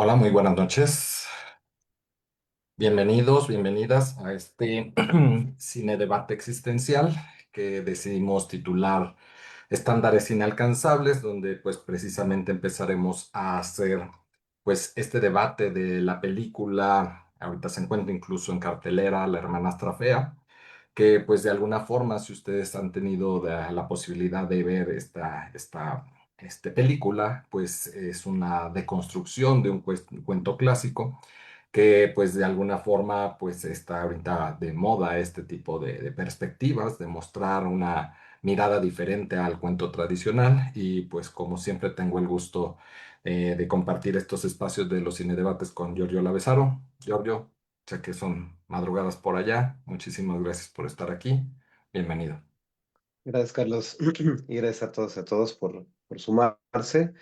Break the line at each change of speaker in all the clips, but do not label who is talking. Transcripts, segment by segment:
Hola, muy buenas noches. Bienvenidos, bienvenidas a este cine debate existencial que decidimos titular Estándares Inalcanzables, donde pues precisamente empezaremos a hacer pues este debate de la película, ahorita se encuentra incluso en cartelera, La Hermanastra Fea, que pues de alguna forma, si ustedes han tenido la posibilidad de ver esta película, pues es una deconstrucción de un cuento clásico que pues de alguna forma pues está ahorita de moda este tipo de perspectivas, de mostrar una mirada diferente al cuento tradicional y pues como siempre tengo el gusto de compartir estos espacios de los cinedebates con Giorgio Lavesaro. Giorgio, sé que son madrugadas por allá, muchísimas gracias por estar aquí, bienvenido.
Gracias, Carlos, y gracias a todos por sumarse.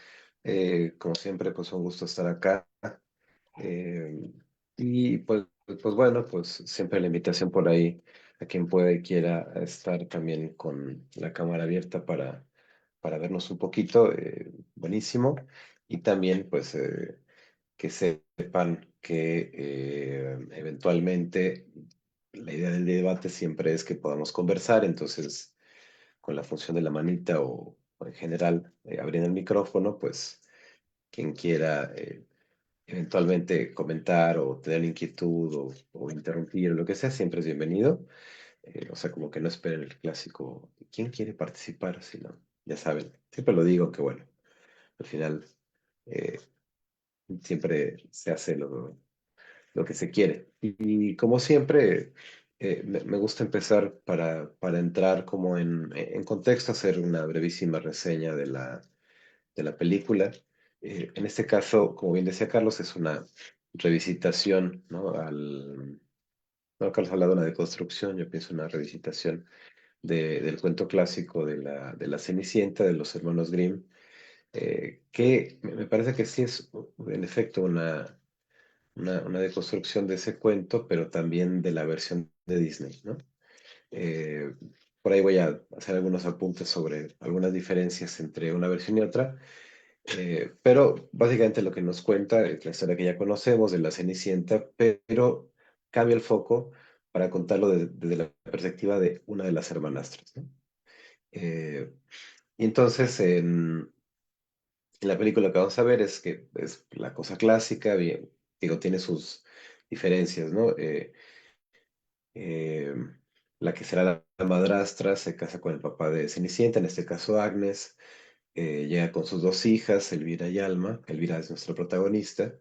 Como siempre, pues un gusto estar acá. Eh, y pues bueno, pues siempre la invitación por ahí a quien pueda y quiera estar también con la cámara abierta para vernos un poquito, buenísimo. Y también pues que sepan que eventualmente la idea del debate siempre es que podamos conversar, entonces con la función de la manita o en general abriendo el micrófono, pues quien quiera eventualmente comentar o tener inquietud o interrumpir o lo que sea, siempre es bienvenido. O sea, como que no esperen el clásico, ¿quién quiere participar? Sino, ya saben, siempre lo digo que bueno, al final eh, siempre se hace lo que se quiere. Y como siempre, me gusta empezar para entrar como en contexto, hacer una brevísima reseña de la película. En este caso, como bien decía Carlos, es una revisitación, ¿no? No, Carlos ha hablado de una deconstrucción, yo pienso una revisitación del cuento clásico de la Cenicienta, de los hermanos Grimm, que me parece que sí es, en efecto, una deconstrucción de ese cuento, pero también de la versión de Disney, ¿no? Eh, por ahí voy a hacer algunos apuntes sobre algunas diferencias entre una versión y otra, pero básicamente lo que nos cuenta es la historia que ya conocemos de la Cenicienta, pero cambia el foco para contarlo desde la perspectiva de una de las hermanastras, ¿no? Y entonces en la película que vamos a ver es que es la cosa clásica, bien, digo, tiene sus diferencias, ¿no? Eh, la que será la madrastra se casa con el papá de Cenicienta, en este caso Agnes, llega con sus dos hijas, Elvira y Alma. Elvira es nuestra protagonista,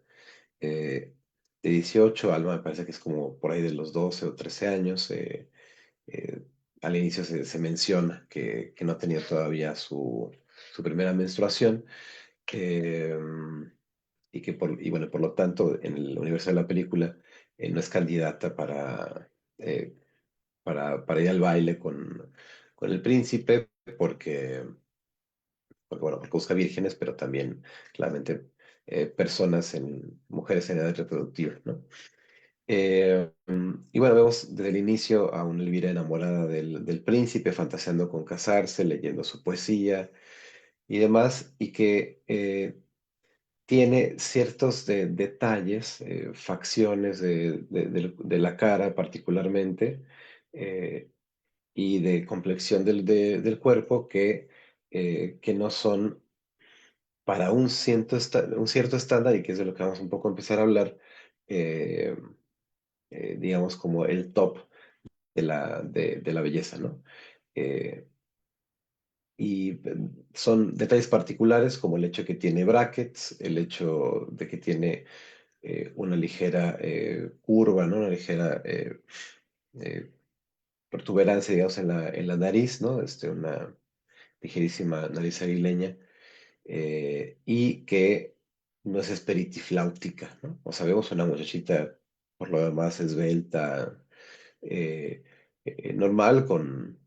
eh, de 18, Alma me parece que es como por ahí de los 12 o 13 años. Eh, Al inicio se menciona que no tenía todavía su primera menstruación. eh, y bueno, por lo tanto, en el universo de la película, no es candidata eh, para ir al baile con el príncipe, bueno, porque busca vírgenes, pero también claramente mujeres en edad reproductiva, ¿no? Y bueno, vemos desde el inicio a una Elvira enamorada del príncipe, fantaseando con casarse, leyendo su poesía y demás, y que tiene ciertos detalles, facciones de la cara particularmente, eh, y de complexión del cuerpo que no son para un cierto estándar, y que es de lo que vamos un poco a empezar a hablar, eh, digamos como el top de la belleza, ¿no? Eh, y son detalles particulares como el hecho que tiene brackets, el hecho de que tiene una ligera curva, ¿no? Una ligera eh, protuberancia, digamos, en la nariz, ¿no? Una ligerísima nariz aguileña, y que no es esperitifláutica, ¿no? O sea, vemos una muchachita, por lo demás, esbelta, eh, normal, con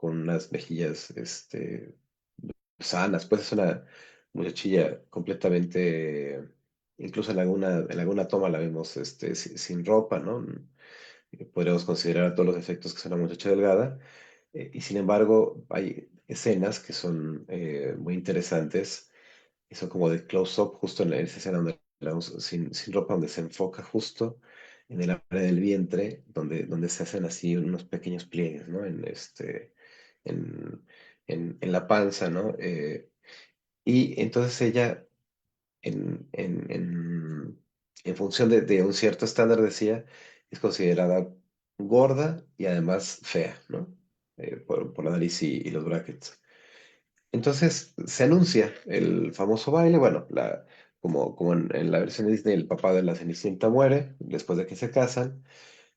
unas mejillas sanas, pues es una muchachilla completamente, incluso en alguna toma la vemos sin ropa, ¿no? Podríamos considerar a todos los efectos que es una muchacha delgada, y sin embargo hay escenas que son muy interesantes, y son como de close-up justo en esa escena donde sin ropa, donde se enfoca justo en el área del vientre, donde se hacen así unos pequeños pliegues, ¿no? En, en la panza, ¿no? Y entonces ella, en función de un cierto estándar, decía, es considerada gorda y además fea, ¿no? Por la nariz y los brackets. Entonces se anuncia el famoso baile, bueno, como en la versión de Disney, el papá de la Cenicienta muere después de que se casan.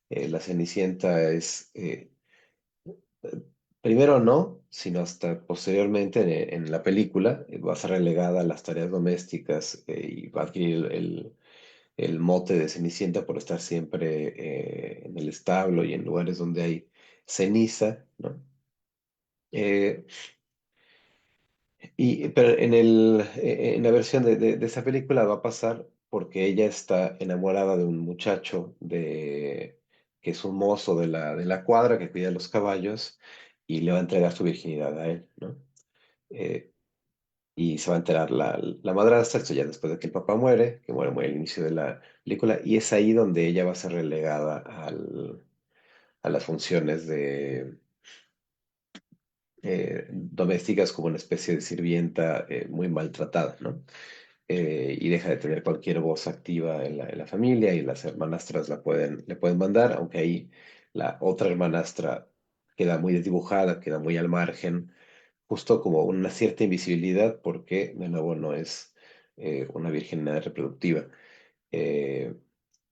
La Cenicienta es, primero no, sino hasta posteriormente en la película, va a ser relegada a las tareas domésticas, y va a adquirir el mote de Cenicienta por estar siempre en el establo y en lugares donde hay ceniza, ¿no? Eh, pero en la versión de esa película va a pasar porque ella está enamorada de un muchacho que es un mozo de la cuadra que cuida los caballos y le va a entregar su virginidad a él, ¿no? Eh, y se va a enterar la madrastra, esto ya después de que el papá muere, que muere muy al inicio de la película, y es ahí donde ella va a ser relegada a las funciones domésticas como una especie de sirvienta muy maltratada, ¿no? Y deja de tener cualquier voz activa en la familia y las hermanastras le pueden mandar, aunque ahí la otra hermanastra queda muy desdibujada, queda muy al margen, justo como una cierta invisibilidad porque, de nuevo, no es una virginidad reproductiva. Eh,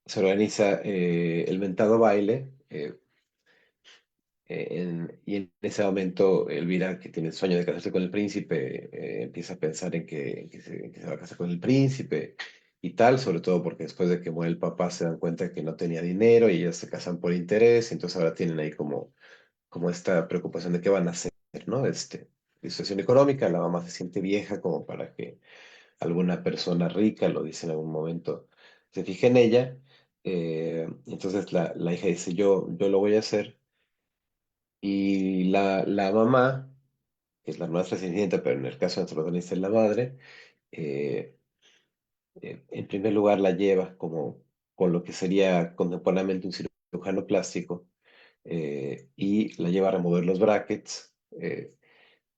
Se organiza el mentado baile. Y en ese momento Elvira, que tiene el sueño de casarse con el príncipe, empieza a pensar en que se va a casar con el príncipe y tal, sobre todo porque después de que muere el papá se dan cuenta que no tenía dinero y ellas se casan por interés, entonces ahora tienen ahí como esta preocupación de qué van a hacer, ¿no? De situación económica, la mamá se siente vieja como para que alguna persona rica, lo dice en algún momento, se fije en ella. Entonces la hija dice, yo lo voy a hacer. Y la mamá, que es la nuestra cenicienta, pero en el caso de nuestro protagonista es la madre, eh, en primer lugar la lleva como con lo que sería contemporáneamente un cirujano plástico, y la lleva a remover los brackets,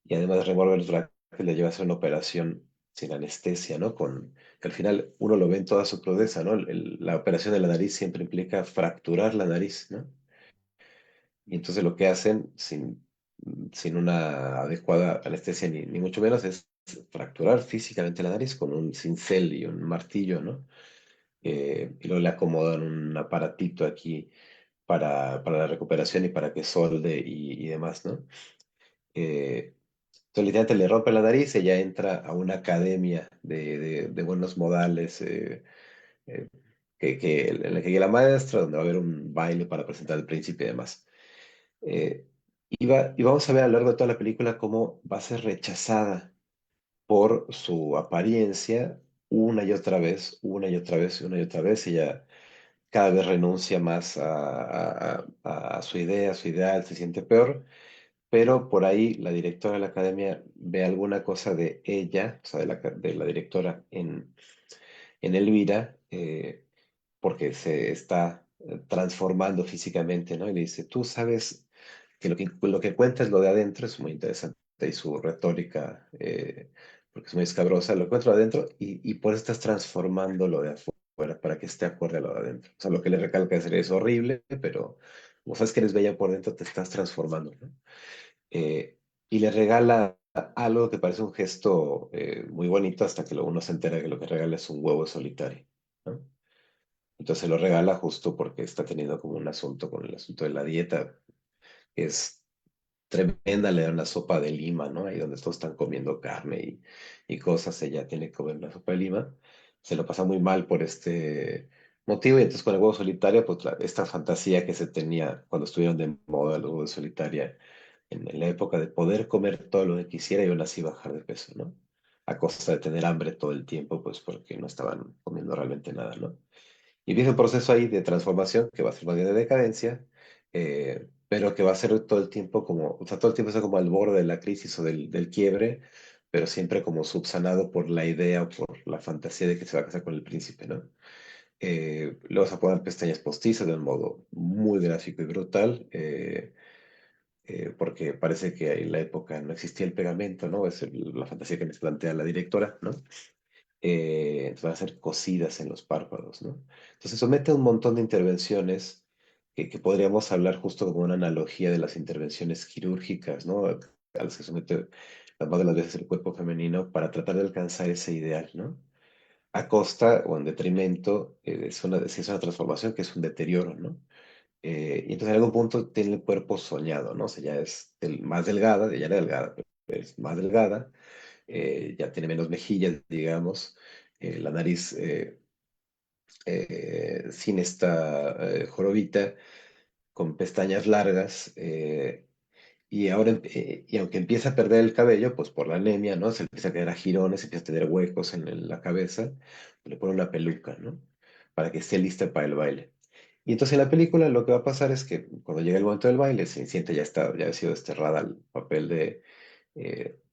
y además de remover los brackets la lleva a hacer una operación sin anestesia, ¿no? Que al final uno lo ve en toda su crudeza, ¿no? La operación de la nariz siempre implica fracturar la nariz, ¿no? Y entonces lo que hacen sin una adecuada anestesia, ni mucho menos, es fracturar físicamente la nariz con un cincel y un martillo, ¿no? Y luego le acomodan un aparatito aquí para la recuperación y para que solde y demás, ¿no? Entonces, literalmente le rompe la nariz, ella entra a una academia de buenos modales, eh, en la que guía la maestra, donde va a haber un baile para presentar al príncipe y demás. Eh, y vamos a ver a lo largo de toda la película cómo va a ser rechazada por su apariencia una y otra vez, una y otra vez, una y otra vez. Ella cada vez renuncia más a su idea, a su ideal, se siente peor, pero por ahí la directora de la academia ve alguna cosa de ella, o sea, de la directora en Elvira, porque se está transformando físicamente, ¿no? Y le dice, tú sabes que lo que cuenta es lo de adentro, es muy interesante, y su retórica, porque es muy escabrosa, lo encuentro adentro y por eso estás transformando lo de afuera para que esté acorde a lo de adentro. O sea, lo que le recalca es horrible, pero como sabes que eres bella por dentro, te estás transformando, ¿no? Y le regala algo que parece un gesto muy bonito hasta que uno se entera que lo que regala es un huevo solitario, ¿no? Entonces se lo regala justo porque está teniendo como un asunto con el asunto de la dieta. Es tremenda, le dan una sopa de lima, ¿no? Ahí donde todos están comiendo carne y cosas, ella tiene que comer una sopa de lima. Se lo pasa muy mal por este motivo y entonces con el huevo solitario, pues esta fantasía que se tenía cuando estuvieron de moda los huevos solitaria en la época de poder comer todo lo que quisiera y aún así bajar de peso, ¿no? A costa de tener hambre todo el tiempo, pues porque no estaban comiendo realmente nada, ¿no? Y empieza un proceso ahí de transformación que va a ser más bien de decadencia, pero que va a ser todo el tiempo como, o sea, todo el tiempo está como al borde de la crisis o del quiebre, pero siempre como subsanado por la idea o por la fantasía de que se va a casar con el príncipe, ¿no? Luego se ponen pestañas postizas de un modo muy gráfico y brutal, porque parece que en la época no existía el pegamento, ¿no? Es la fantasía que nos plantea la directora, ¿no? Van a ser cosidas en los párpados, ¿no? Entonces somete a un montón de intervenciones que podríamos hablar justo como una analogía de las intervenciones quirúrgicas, ¿no? A las que somete la más de las veces el cuerpo femenino para tratar de alcanzar ese ideal, ¿no? A costa o en detrimento, si es una transformación que es un deterioro, ¿no? Y entonces en algún punto tiene el cuerpo soñado, ¿no? O sea, ya es más delgada, ya era delgada, pero es más delgada, ya tiene menos mejillas, digamos, la nariz sin esta jorobita, con pestañas largas, y aunque empieza a perder el cabello, pues por la anemia, ¿no? Se empieza a quedar a jirones, empieza a tener huecos en la cabeza, le pone una peluca, ¿no? Para que esté lista para el baile. Y entonces en la película lo que va a pasar es que cuando llega el momento del baile, Cenicienta ya ha sido desterrada al papel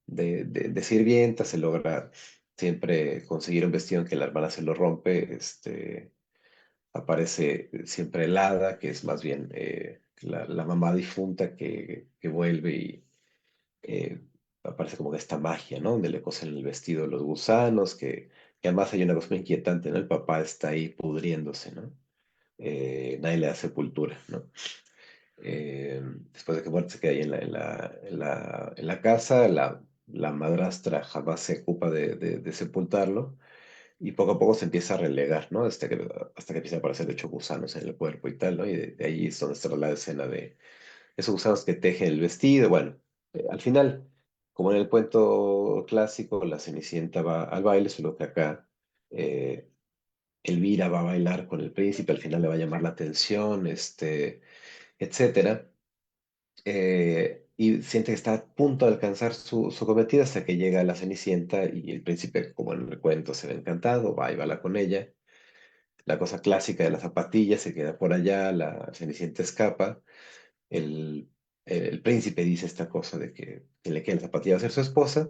de sirvienta, se logra siempre conseguir un vestido en que la hermana se lo rompe, aparece siempre el hada, que es más bien la mamá difunta que vuelve y eh, aparece como que esta magia, ¿no? Donde le cosen el vestido los gusanos, que además hay una cosa muy inquietante, ¿no? El papá está ahí pudriéndose, ¿no? Nadie le da sepultura, ¿no? Después de que muerte se queda ahí en la casa, la madrastra jamás se ocupa de sepultarlo y poco a poco se empieza a relegar, ¿no? Hasta que empiezan a aparecer, de hecho, gusanos en el cuerpo y tal, ¿no? Y de ahí es donde está la escena de esos gusanos que tejen el vestido. Bueno, al final, como en el cuento clásico, la Cenicienta va al baile, solo que acá eh, Elvira va a bailar con el príncipe, al final le va a llamar la atención, etcétera. Y siente que está a punto de alcanzar su cometido hasta que llega la Cenicienta y el príncipe, como en el cuento, se ve encantado, va y baila con ella. La cosa clásica de la zapatilla se queda por allá, la Cenicienta escapa, el, el príncipe dice esta cosa de que le queda la zapatilla a ser su esposa.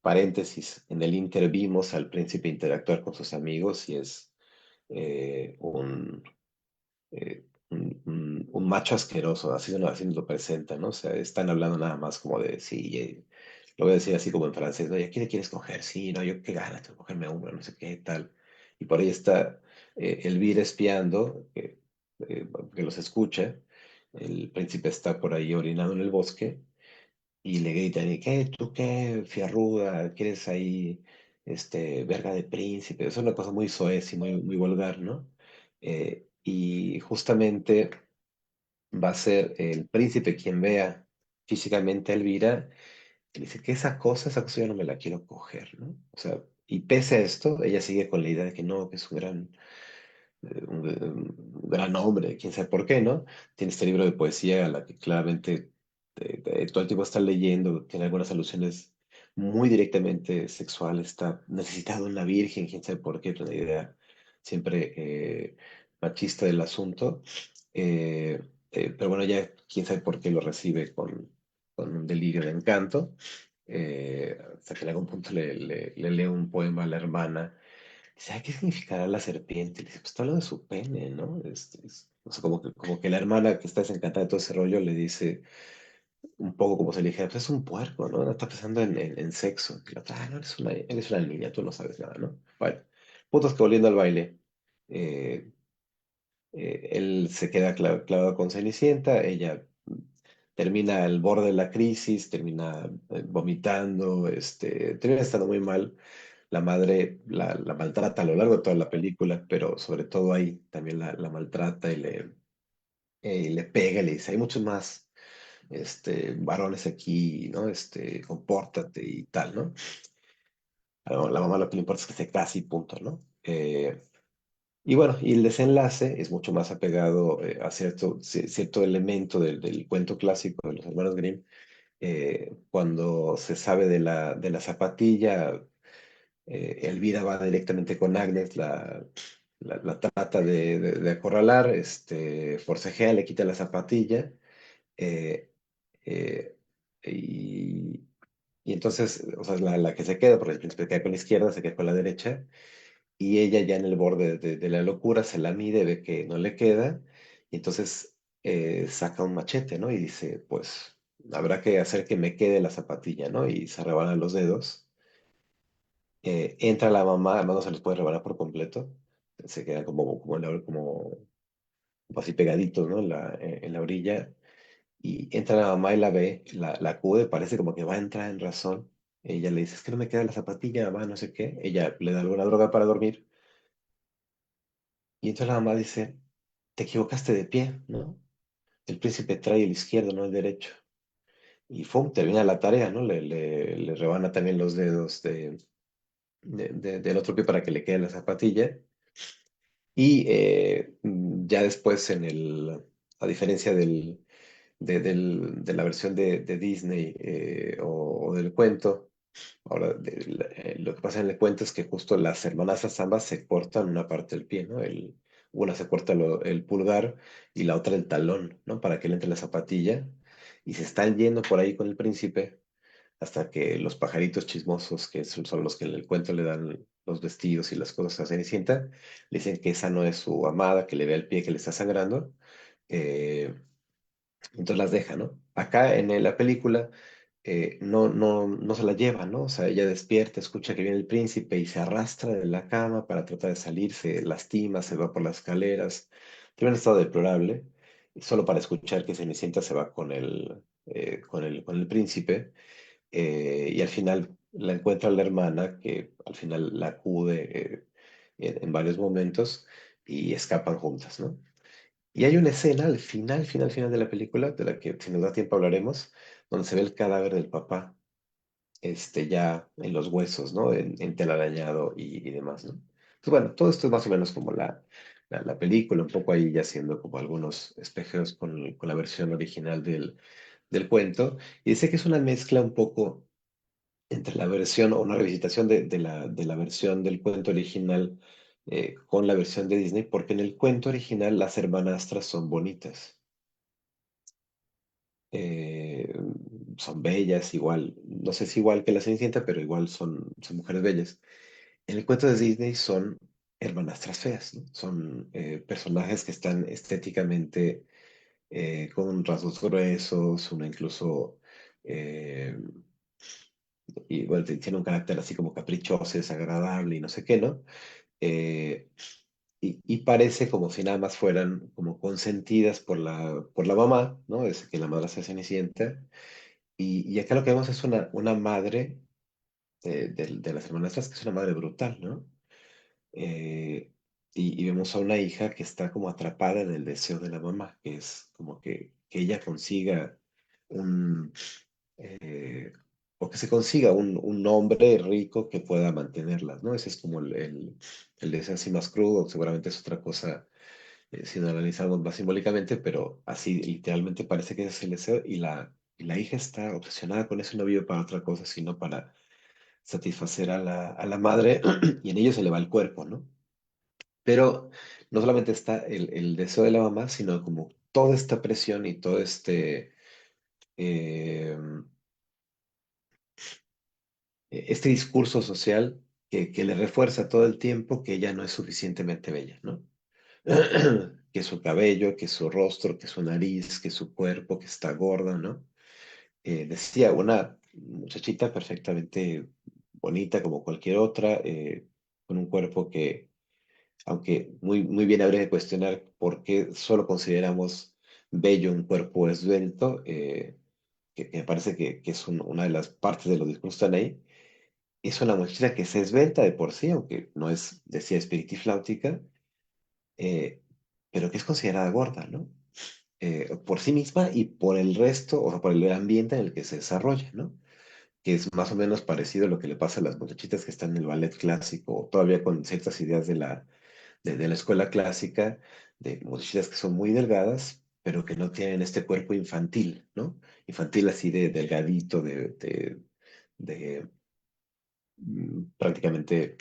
Paréntesis, en el Inter vimos al príncipe interactuar con sus amigos y es eh, un, un macho asqueroso, así nos lo presentan, ¿no? O sea, están hablando nada más como de, sí, lo voy a decir así como en francés, ¿no? ¿Y a quién le quieres coger? Sí, no, yo qué ganas de cogerme a uno, no sé qué tal. Y por ahí está Elvira espiando, que los escucha. El príncipe está por ahí orinando en el bosque y le gritan, ¿y qué? ¿Tú qué? Fierruda, ¿quieres ahí, verga de príncipe? Es una cosa muy soez y muy, muy vulgar, ¿no? Y justamente va a ser el príncipe quien vea físicamente a Elvira y le dice que esa cosa yo no me la quiero coger, ¿no? O sea, y pese a esto, ella sigue con la idea de que no, que es un gran hombre, quién sabe por qué, ¿no? Tiene este libro de poesía a la que claramente todo el tiempo está leyendo, tiene algunas alusiones muy directamente sexuales, está necesitado una virgen, quién sabe por qué, tiene una idea siempre machista del asunto. Eh, pero bueno, ya quién sabe por qué lo recibe con un delirio de encanto. Hasta que en algún punto le lee un poema a la hermana. Dice, "Ay, ¿qué significará la serpiente?" Le dice, pues está hablando de su pene, ¿no? O sea, como que la hermana que está desencantada de todo ese rollo le dice un poco como se le dijera, pues es un puerco, ¿no? No está pensando en sexo. Y la otra, no, eres una niña, tú no sabes nada, ¿no? Bueno, puntos que volviendo al baile, eh, él se queda clavado con Cenicienta, ella termina al borde de la crisis, termina vomitando, termina estando muy mal. La madre la maltrata a lo largo de toda la película, pero sobre todo ahí también la maltrata y le pega y le dice, hay muchos más varones aquí, ¿no? Compórtate y tal, ¿no? A la mamá lo que le importa es que se case y punto, ¿no? Y bueno, y el desenlace es mucho más apegado a cierto elemento del cuento clásico de los hermanos Grimm. Cuando se sabe de la zapatilla, Elvira va directamente con Agnes, la trata de acorralar, forcejea, le quita la zapatilla, eh, eh, y, Y entonces, o sea, la que se queda, porque el príncipe queda con la izquierda, se queda con la derecha, y ella ya en el borde de la locura se la mide, ve que no le queda, y entonces saca un machete, ¿no? Y dice, pues habrá que hacer que me quede la zapatilla, ¿no? Y se rebana los dedos. Entra la mamá, además no se les puede rebanar por completo, se quedan como así pegaditos, ¿no? En la orilla. Y entra la mamá y la ve, la acude, parece como que va a entrar en razón. Ella le dice, es que no me queda la zapatilla, mamá, no sé qué. Ella le da alguna droga para dormir. Y entonces la mamá dice, te equivocaste de pie, ¿no? El príncipe trae el izquierdo, no el derecho. Y ¡fum! Termina la tarea, ¿no? Le rebana también los dedos del otro pie para que le quede la zapatilla. Y ya después a diferencia de la versión de Disney o del cuento, ahora lo que pasa en el cuento es que justo las hermanastras ambas se cortan una parte del pie, ¿no? Una se corta el pulgar y la otra el talón, ¿no? Para que le entre la zapatilla. Y se están yendo por ahí con el príncipe hasta que los pajaritos chismosos, que son los que en el cuento le dan los vestidos y las cosas a Cenicienta, le dicen que esa no es su amada, que le ve el pie que le está sangrando. eh, entonces las deja, ¿no? Acá en la película no se la lleva, ¿no? O sea, ella despierta, escucha que viene el príncipe y se arrastra de la cama para tratar de salir, se lastima, se va por las escaleras, tiene un estado deplorable, solo para escuchar que Cenicienta se va con el príncipe, y al final la encuentra la hermana, que al final la acude en varios momentos y escapan juntas, ¿no? Y hay una escena al final de la película, de la que si nos da tiempo hablaremos, donde se ve el cadáver del papá, ya en los huesos, ¿no? En telarañado y demás, ¿no? Pues bueno, todo esto es más o menos como la película, un poco ahí ya haciendo como algunos espejos con la versión original del cuento. Y dice que es una mezcla un poco entre la versión o una revisitación de la versión del cuento original con la versión de Disney, porque en el cuento original las hermanastras son bonitas. eh, Son bellas, igual, no sé si igual que la Cenicienta, pero igual son mujeres bellas. En el cuento de Disney son hermanastras feas, ¿no? Son personajes que están estéticamente con rasgos gruesos, una incluso, eh, y bueno, tiene un carácter así como caprichoso, desagradable y no sé qué, ¿no? Eh, y parece como si nada más fueran como consentidas por la mamá, ¿no? Es que la madre sea Cenicienta. Y acá lo que vemos es una madre de las hermanastras, que es una madre brutal, ¿no? Eh, y vemos a una hija que está como atrapada en el deseo de la mamá, que es como que ella consiga un, eh, o que se consiga un hombre rico que pueda mantenerlas, ¿no? Ese es como el deseo así más crudo, seguramente es otra cosa si lo analizamos más simbólicamente, pero así literalmente parece que ese es el deseo y la hija está obsesionada con eso y no vive para otra cosa, sino para satisfacer a la madre y en ello se le va el cuerpo, ¿no? Pero no solamente está el deseo de la mamá, sino como toda esta presión y todo eh, este discurso social que le refuerza todo el tiempo que ella no es suficientemente bella, ¿no? Que su cabello, que su rostro, que su nariz, que su cuerpo, que está gorda, ¿no? Decía, una muchachita perfectamente bonita como cualquier otra, con un cuerpo que, aunque muy, muy bien habría de cuestionar por qué solo consideramos bello un cuerpo esbelto, que me parece que es una de las partes de los discursos que están ahí, es una muchachita que se esbelta de por sí, aunque no es, decía, espiritifláutica, eh, pero que es considerada gorda, ¿no? Por sí misma y por el resto, o sea, por el ambiente en el que se desarrolla, ¿no? Que es más o menos parecido a lo que le pasa a las muchachitas que están en el ballet clásico, todavía con ciertas ideas de la escuela clásica, de muchachitas que son muy delgadas, pero que no tienen este cuerpo infantil, ¿no? Infantil así de delgadito, de prácticamente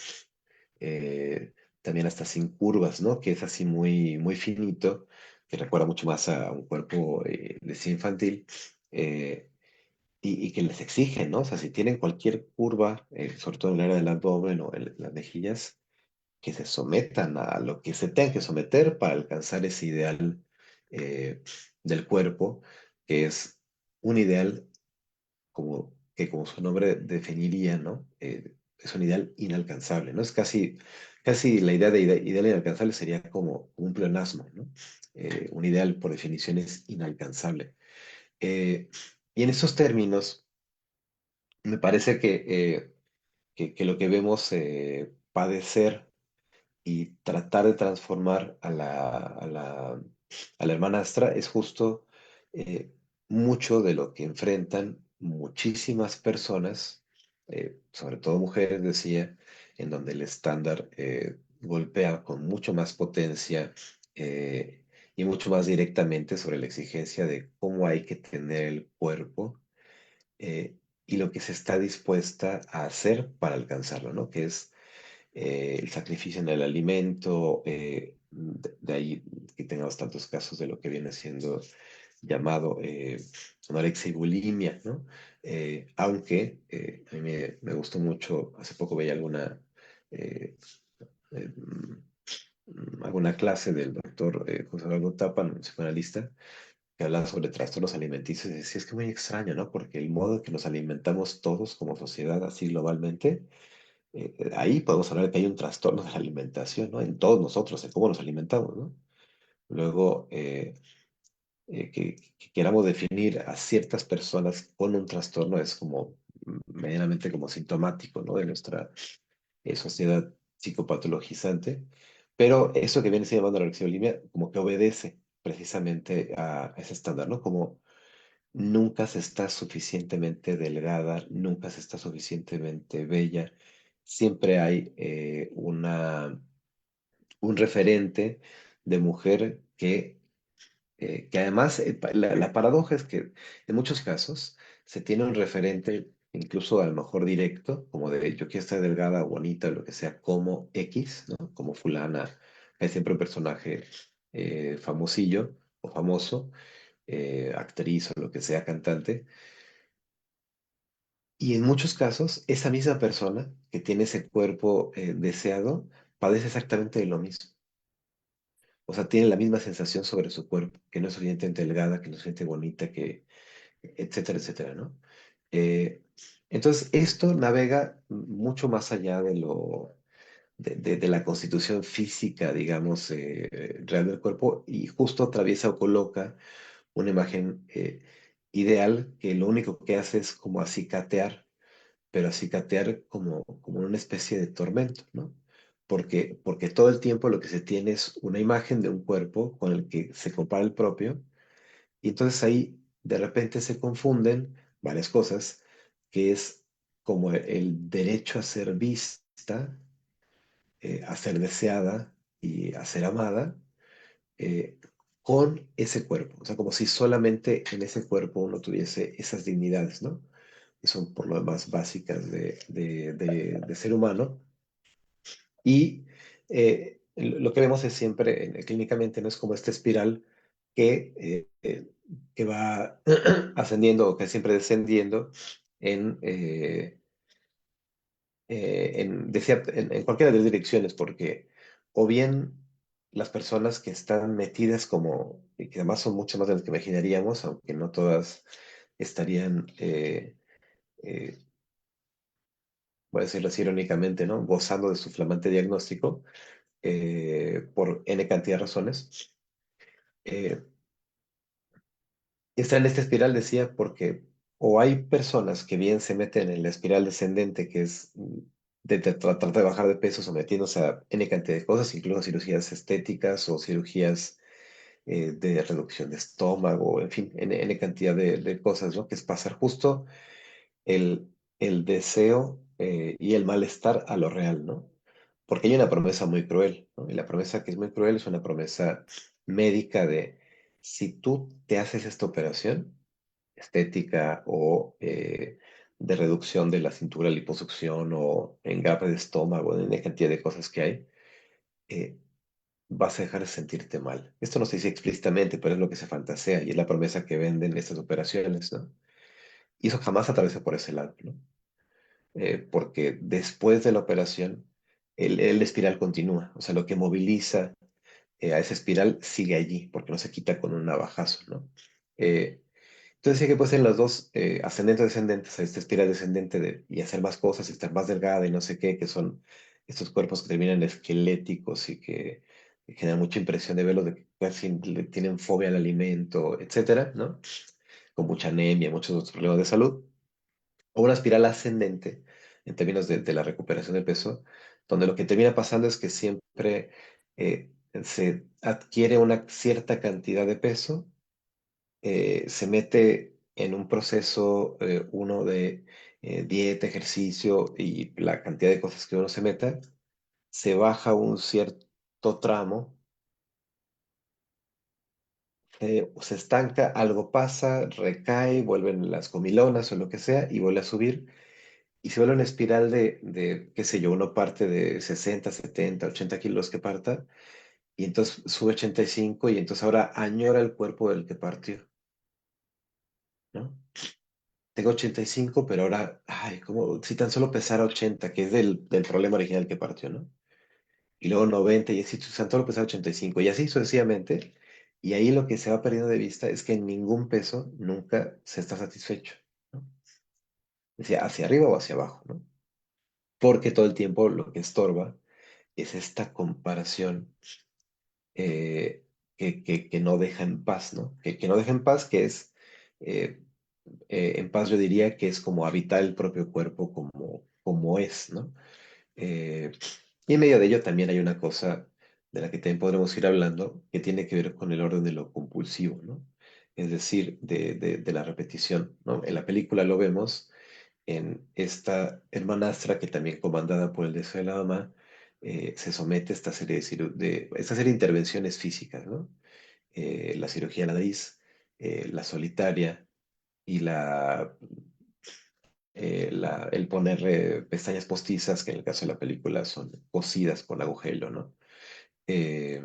eh, también hasta sin curvas, ¿no? Que es así muy, muy finito, que recuerda mucho más a un cuerpo de sí infantil. eh, y que les exigen, ¿no? O sea, si tienen cualquier curva, sobre todo en el área del abdomen o en las mejillas, que se sometan a lo que se tengan que someter para alcanzar ese ideal eh, del cuerpo, que es un ideal como su nombre definiría, ¿no? Es un ideal inalcanzable, ¿no? Es casi la idea de ideal inalcanzable sería como un pleonasmo, ¿no? Un ideal, por definición, es inalcanzable. Eh, y en esos términos, me parece que lo que vemos padecer y tratar de transformar a la hermanastra es justo eh, mucho de lo que enfrentan muchísimas personas, sobre todo mujeres, decía, en donde el estándar golpea con mucho más potencia y mucho más directamente sobre la exigencia de cómo hay que tener el cuerpo y lo que se está dispuesta a hacer para alcanzarlo, ¿no? Que es el sacrificio en el alimento, de ahí que tengamos tantos casos de lo que viene siendo llamado anorexia y bulimia, ¿no? Aunque a mí me gustó mucho, hace poco veía eh, eh, alguna clase del doctor José Eduardo Tapan, un psicoanalista, que hablaba sobre trastornos alimenticios y decía, es que muy extraño, ¿no? Porque el modo en que nos alimentamos todos como sociedad, así globalmente, ahí podemos hablar de que hay un trastorno de la alimentación, ¿no? En todos nosotros, en cómo nos alimentamos, ¿no? Luego, que queramos definir a ciertas personas con un trastorno es como medianamente como sintomático, ¿no? De nuestra sociedad psicopatologizante, pero eso que viene siendo llamando anorexia y bulimia como que obedece precisamente a ese estándar, ¿no? Como nunca se está suficientemente delgada, nunca se está suficientemente bella. Siempre hay un referente de mujer que además la paradoja es que en muchos casos se tiene un referente, incluso a lo mejor directo, como de yo quiero estar delgada, bonita, lo que sea, como X, ¿no? Como fulana. Hay siempre un personaje famosillo o famoso, actriz o lo que sea, cantante. Y en muchos casos, esa misma persona que tiene ese cuerpo deseado padece exactamente de lo mismo. O sea, tiene la misma sensación sobre su cuerpo, que no es suficientemente delgada, que no es suficientemente bonita, etcétera, etcétera, ¿no? Eh, entonces, esto navega mucho más allá de la constitución física, digamos, real del cuerpo y justo atraviesa o coloca una imagen ideal que lo único que hace es como acicatear pero acicatear como una especie de tormento, ¿no? Porque todo el tiempo lo que se tiene es una imagen de un cuerpo con el que se compara el propio, y entonces ahí de repente se confunden varias cosas, que es como el derecho a ser vista, a ser deseada y a ser amada, eh, con ese cuerpo. O sea, como si solamente en ese cuerpo uno tuviese esas dignidades, ¿no? Que son por lo demás básicas de ser humano. Y lo que vemos es siempre, clínicamente, no es como esta espiral que, que va ascendiendo o que siempre descendiendo en, en cualquiera de las direcciones, porque o bien las personas que están metidas como, y que además son muchas más de las que imaginaríamos, aunque no todas estarían eh, voy a decirlo así irónicamente, ¿no? Gozando de su flamante diagnóstico por N cantidad de razones. Eh, Está en esta espiral, decía, porque o hay personas que bien se meten en la espiral descendente, que es de tratar de bajar de peso sometiéndose a N cantidad de cosas, incluso cirugías estéticas o cirugías de reducción de estómago, en fin, N cantidad de cosas, ¿no? Que es pasar justo el deseo y el malestar a lo real, ¿no? Porque hay una promesa muy cruel, ¿no? Y la promesa que es muy cruel es una promesa médica de si tú te haces esta operación estética o de reducción de la cintura, liposucción o engarre de estómago, de una cantidad de cosas que hay, eh, vas a dejar de sentirte mal. Esto no se dice explícitamente, pero es lo que se fantasea y es la promesa que venden estas operaciones, ¿no? Y eso jamás atravesó por ese lado, ¿no? Porque después de la operación, el espiral continúa. O sea, lo que moviliza a esa espiral sigue allí, porque no se quita con un navajazo, ¿no? Eh, entonces sí que puede ser los dos, ascendentes o descendentes, a esta espiral descendente y hacer más cosas, y estar más delgada y no sé qué, que son estos cuerpos que terminan esqueléticos y que generan mucha impresión de verlos, de que casi tienen fobia al alimento, etcétera, ¿no? Con mucha anemia, muchos otros problemas de salud. O una espiral ascendente, en términos de la recuperación de peso, donde lo que termina pasando es que siempre se adquiere una cierta cantidad de peso, se mete en un proceso, uno de dieta, ejercicio y la cantidad de cosas que uno se meta, se baja un cierto tramo, se estanca, algo pasa, recae, vuelven las comilonas o lo que sea y vuelve a subir. Y se vuelve una espiral qué sé yo, uno parte de 60, 70, 80 kilos que parta, y entonces sube 85 y entonces ahora añora el cuerpo del que partió, ¿no? Tengo 85, pero ahora, ay, como si tan solo pesara 80, que es del problema original que partió, ¿no? Y luego 90, y así, si tan solo pesara 85, y así sucesivamente. Y ahí lo que se va perdiendo de vista es que en ningún peso nunca se está satisfecho, ¿no? Decía, hacia arriba o hacia abajo, ¿no? Porque todo el tiempo lo que estorba es esta comparación, eh, que no deja en paz, ¿no? Que no deja en paz, que es, eh, en paz yo diría que es como habitar el propio cuerpo como es, ¿no? Eh, y en medio de ello también hay una cosa de la que también podremos ir hablando, que tiene que ver con el orden de lo compulsivo, ¿no? Es decir, de la repetición, ¿no? En la película lo vemos en esta hermanastra que también comandada por el deseo de la mamá, se somete a esta serie esta serie de intervenciones físicas, ¿no? La cirugía de la nariz, la solitaria y el poner pestañas postizas, que en el caso de la película son cosidas con agujero, ¿no? Eh,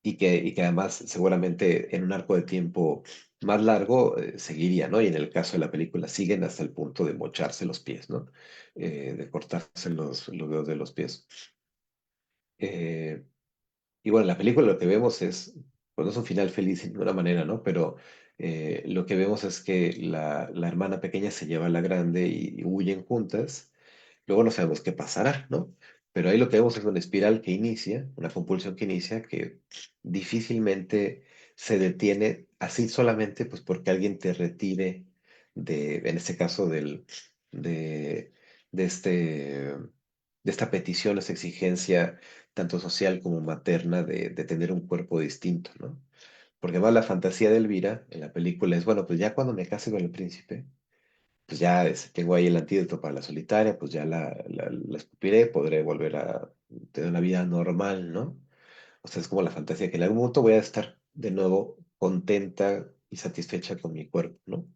y que además seguramente en un arco de tiempo más largo seguiría, ¿no? Y en el caso de la película siguen hasta el punto de mocharse los pies, ¿no? De cortarse los dedos de los pies. Eh, y bueno, en la película lo que vemos es, pues no es un final feliz de ninguna manera, ¿no? Pero lo que vemos es que la hermana pequeña se lleva a la grande y huyen juntas. Luego no sabemos qué pasará, ¿no? Pero ahí lo que vemos es una espiral que inicia, una compulsión que inicia, que difícilmente se detiene así solamente, pues porque alguien te retire en este caso, de, de este, de esta petición, esta exigencia, tanto social como materna, de tener un cuerpo distinto, ¿no? Porque además la fantasía de Elvira en la película es, bueno, pues ya cuando me case con el príncipe, pues ya tengo ahí el antídoto para la solitaria, pues ya la escupiré, podré volver a tener una vida normal, ¿no? O sea, es como la fantasía que en algún momento voy a estar de nuevo contenta y satisfecha con mi cuerpo, ¿no?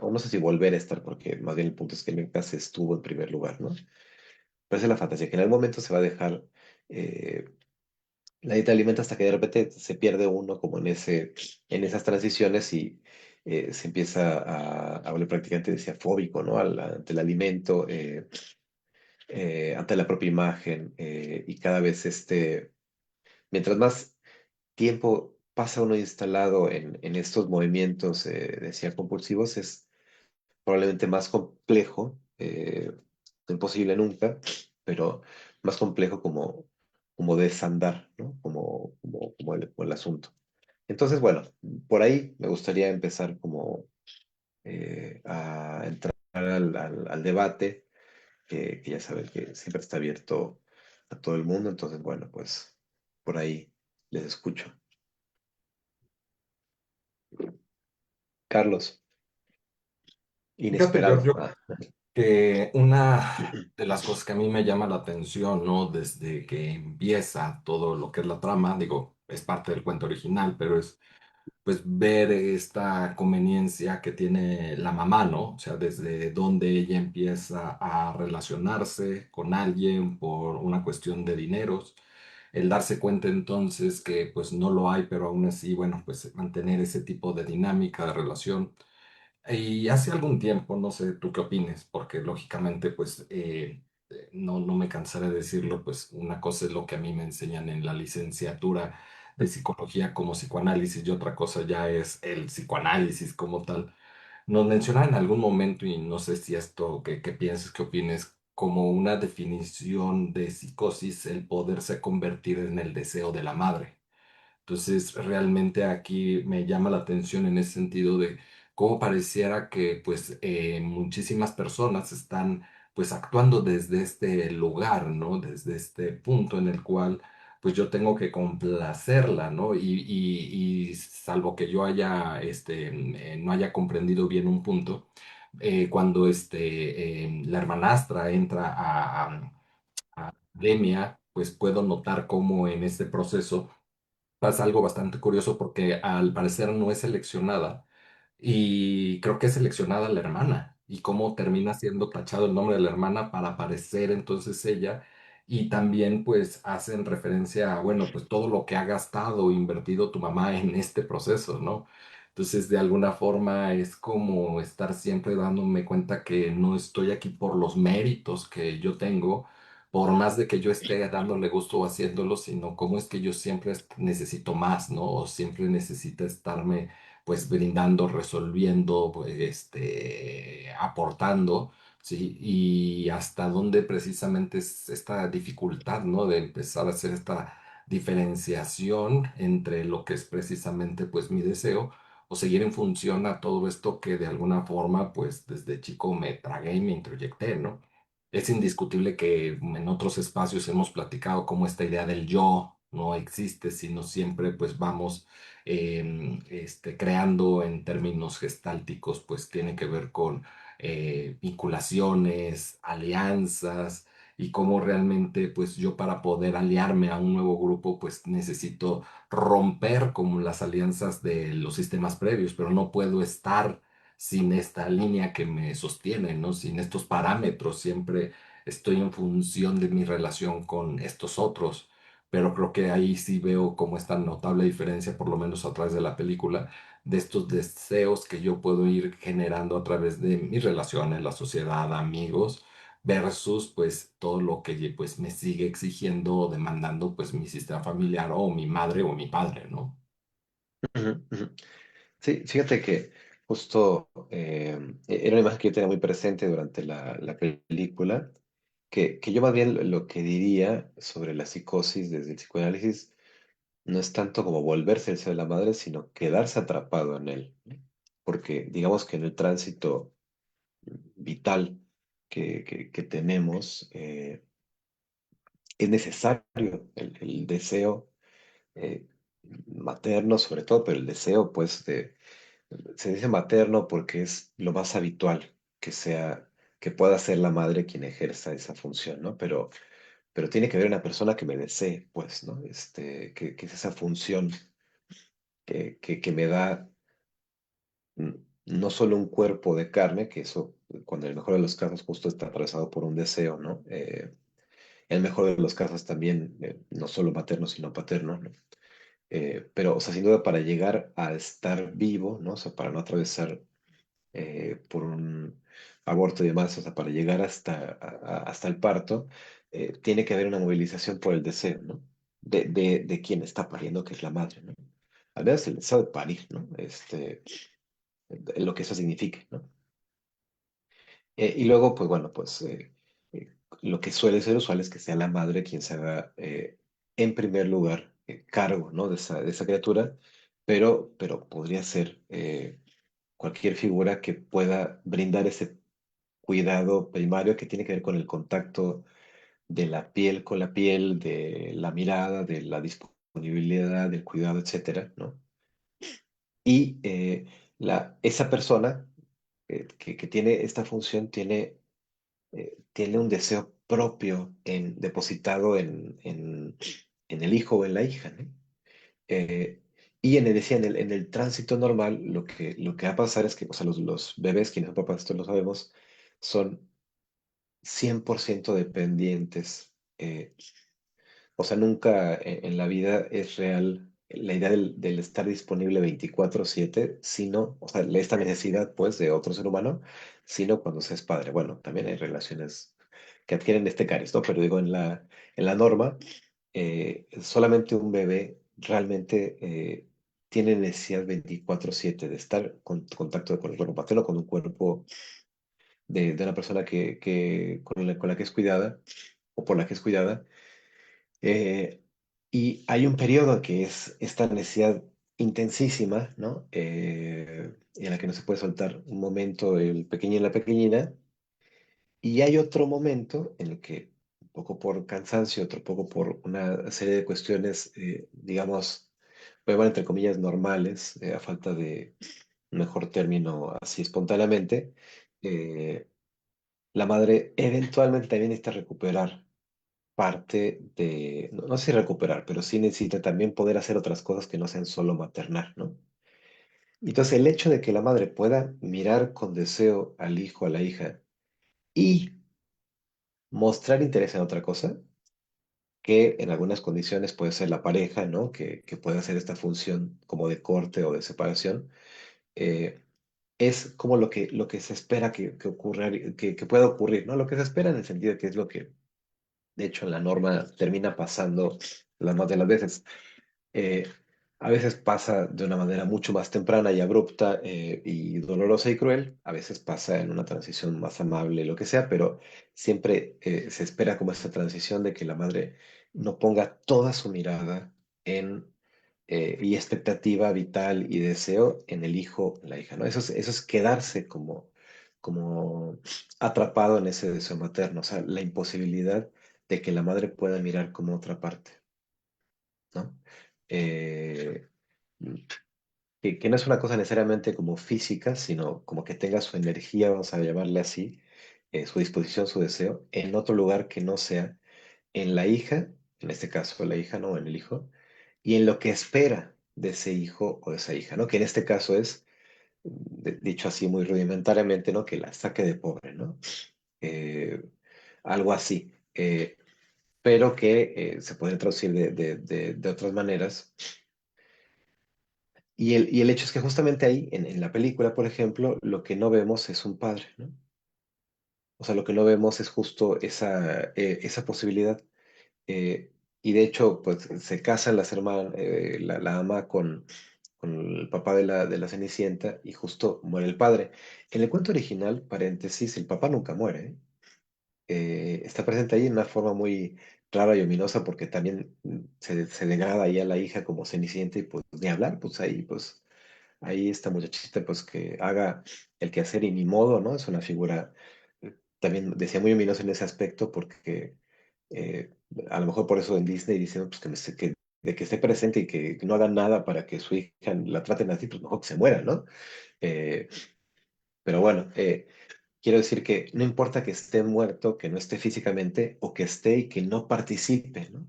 O no sé si volver a estar, porque más bien el punto es que nunca se estuvo en primer lugar, ¿no? Pero esa es la fantasía, que en algún momento se va a dejar eh, la dieta alimenta hasta que de repente se pierde uno como en esas transiciones y se empieza a volver prácticamente decía fóbico, ¿no? Ante el alimento, ante la propia imagen y cada vez mientras más tiempo pasa uno instalado en estos movimientos, decía compulsivos, es probablemente más complejo, no imposible nunca, pero más complejo como desandar, ¿no? Como el asunto. Entonces, bueno, por ahí me gustaría empezar como a entrar al debate, que ya saben que siempre está abierto a todo el mundo, entonces, bueno, pues por ahí les escucho. Carlos,
Fíjate,
inesperado.
Giorgio,
Ah.
que una de las cosas que a mí me llama la atención, ¿no? Desde que empieza todo lo que es la trama, digo, es parte del cuento original, pero es pues ver esta conveniencia que tiene la mamá, ¿no? O sea, desde donde ella empieza a relacionarse con alguien por una cuestión de dineros el darse cuenta entonces que pues no lo hay, pero aún así, bueno, pues mantener ese tipo de dinámica de relación. Y hace algún tiempo, no sé tú qué opines, porque lógicamente, pues no me cansaré de decirlo, pues una cosa es lo que a mí me enseñan en la licenciatura de psicología como psicoanálisis y otra cosa ya es el psicoanálisis como tal. Nos mencionaba en algún momento, y no sé si esto, qué pienses, qué opines, como una definición de psicosis, el poderse convertir en el deseo de la madre. Entonces, realmente aquí me llama la atención en ese sentido de cómo pareciera que pues muchísimas personas están pues actuando desde este lugar, ¿no? Desde este punto en el cual pues yo tengo que complacerla, ¿no? Y salvo que yo haya, no haya comprendido bien un punto, cuando la hermanastra entra a academia, pues puedo notar cómo en este proceso pasa algo bastante curioso porque al parecer no es seleccionada y creo que es seleccionada la hermana y cómo termina siendo tachado el nombre de la hermana para aparecer entonces ella y también pues hacen referencia a, bueno, pues todo lo que ha gastado o invertido tu mamá en este proceso, ¿no? Entonces de alguna forma es como estar siempre dándome cuenta que no estoy aquí por los méritos que yo tengo por más de que yo esté dándole gusto o haciéndolo, sino cómo es que yo siempre necesito más, ¿no? O siempre necesita estarme, pues, brindando, resolviendo, pues, aportando, ¿sí? Y hasta dónde precisamente es esta dificultad, ¿no? De empezar a hacer esta diferenciación entre lo que es precisamente, pues, mi deseo o seguir en función a todo esto que de alguna forma, pues, desde chico me tragué y me introyecté, ¿no? Es indiscutible que en otros espacios hemos platicado cómo esta idea del yo no existe, sino siempre pues vamos creando en términos gestálticos, pues tiene que ver con vinculaciones, alianzas y cómo realmente pues yo para poder aliarme a un nuevo grupo pues necesito romper como las alianzas de los sistemas previos, pero no puedo estar sin esta línea que me sostiene, ¿no? Sin estos parámetros, siempre estoy en función de mi relación con estos otros, pero creo que ahí sí veo como esta notable diferencia, por lo menos a través de la película, de estos deseos que yo puedo ir generando a través de mis relaciones, la sociedad, amigos, versus pues todo lo que pues me sigue exigiendo o demandando pues mi sistema familiar o mi madre o mi padre, ¿no?
Ujú, ujú. Sí, fíjate que justo era una imagen que yo tenía muy presente durante la película, que yo más bien lo que diría sobre la psicosis desde el psicoanálisis no es tanto como volverse el ser de la madre, sino quedarse atrapado en él. Porque digamos que en el tránsito vital que tenemos, es necesario el deseo eh, materno sobre todo, pero el deseo pues se dice materno porque es lo más habitual que sea, que pueda ser la madre quien ejerza esa función, ¿no? Pero tiene que haber una persona que me desee, pues, ¿no? Que es esa función que me da mm, no solo un cuerpo de carne, que eso, cuando en el mejor de los casos justo está atravesado por un deseo, ¿no? En el mejor de los casos también, no solo materno, sino paterno, ¿no? Pero, o sea, sin duda para llegar a estar vivo, ¿no? O sea, para no atravesar por un aborto y demás, o sea, para llegar hasta el parto, tiene que haber una movilización por el deseo, ¿no? De quien está pariendo, que es la madre, ¿no? Al menos el deseo de parir, ¿no? Lo que eso signifique, ¿no? Y luego, pues bueno, pues lo que suele ser usual es que sea la madre quien se haga, en primer lugar, cargo, ¿no? De esa criatura, pero podría ser cualquier figura que pueda brindar ese cuidado primario que tiene que ver con el contacto de la piel con la piel, de la mirada, de la disponibilidad, del cuidado, etcétera, ¿no? Y esa persona que tiene esta función tiene un deseo propio depositado en el hijo o en la hija, ¿no? Eh, y decía, en el tránsito normal, lo que va a pasar es que, o sea, los bebés, quienes son papás, esto lo sabemos, son 100% dependientes O sea, nunca en la vida es real la idea del estar disponible 24/7, sino, o sea, esta necesidad, pues, de otro ser humano, sino cuando se es padre. Bueno, también hay relaciones que adquieren este cariz, ¿no? Pero digo, en la norma, solamente un bebé realmente tiene necesidad 24/7 de estar con contacto con el cuerpo paterno, con un cuerpo de una persona con la que es cuidada o por la que es cuidada. Eh, y hay un periodo que es esta necesidad intensísima, ¿no? En la que no se puede soltar un momento el pequeño y la pequeñina. Y hay otro momento en el que, un poco por cansancio, otro poco por una serie de cuestiones, digamos, voy a llamar entre comillas normales, a falta de un mejor término así espontáneamente, eh, la madre eventualmente también necesita recuperar parte de, no, no sé si recuperar, pero sí necesita también poder hacer otras cosas que no sean solo maternar, ¿no? Entonces el hecho de que la madre pueda mirar con deseo al hijo, a la hija y mostrar interés en otra cosa, que en algunas condiciones puede ser la pareja, ¿no? Que puede hacer esta función como de corte o de separación, eh, es como lo que se espera que ocurra, que pueda ocurrir, ¿no? Lo que se espera en el sentido de que es lo que, de hecho, en la norma termina pasando las más de las veces. eh, a veces pasa de una manera mucho más temprana y abrupta y dolorosa y cruel, a veces pasa en una transición más amable, lo que sea, pero siempre se espera como esta transición de que la madre no ponga toda su mirada en, y expectativa vital y deseo en el hijo, la hija, ¿no? Eso es quedarse como, como atrapado en ese deseo materno, o sea, la imposibilidad de que la madre pueda mirar como otra parte. ¿No? Eh, que no es una cosa necesariamente como física, sino como que tenga su energía, vamos a llamarle así, su disposición, su deseo, en otro lugar que no sea en la hija, en este caso la hija, no en el hijo, y en lo que espera de ese hijo o de esa hija, ¿no? Que en este caso es, dicho así muy rudimentariamente, ¿no? Que la saque de pobre, ¿no? Eh, algo así. Pero que se puede traducir de otras maneras. Y el hecho es que justamente ahí, en la película, por ejemplo, lo que no vemos es un padre, ¿no? O sea, lo que no vemos es justo esa posibilidad. Eh, y de hecho, pues se casan las hermanas, la ama con el papá de la Cenicienta y justo muere el padre. En el cuento original, paréntesis, el papá nunca muere, ¿eh? Está presente ahí en una forma muy rara y ominosa porque también se degrada ahí a la hija como Cenicienta y pues ni hablar, pues ahí pues ahí esta muchachita pues que haga el quehacer y ni modo, ¿no? Es una figura, también decía muy ominosa en ese aspecto porque eh, a lo mejor por eso en Disney dicen pues de que esté presente y que no hagan nada para que su hija la traten así, pues mejor que se muera, ¿no? Eh, pero bueno, quiero decir que no importa que esté muerto, que no esté físicamente, o que esté y que no participe, ¿no?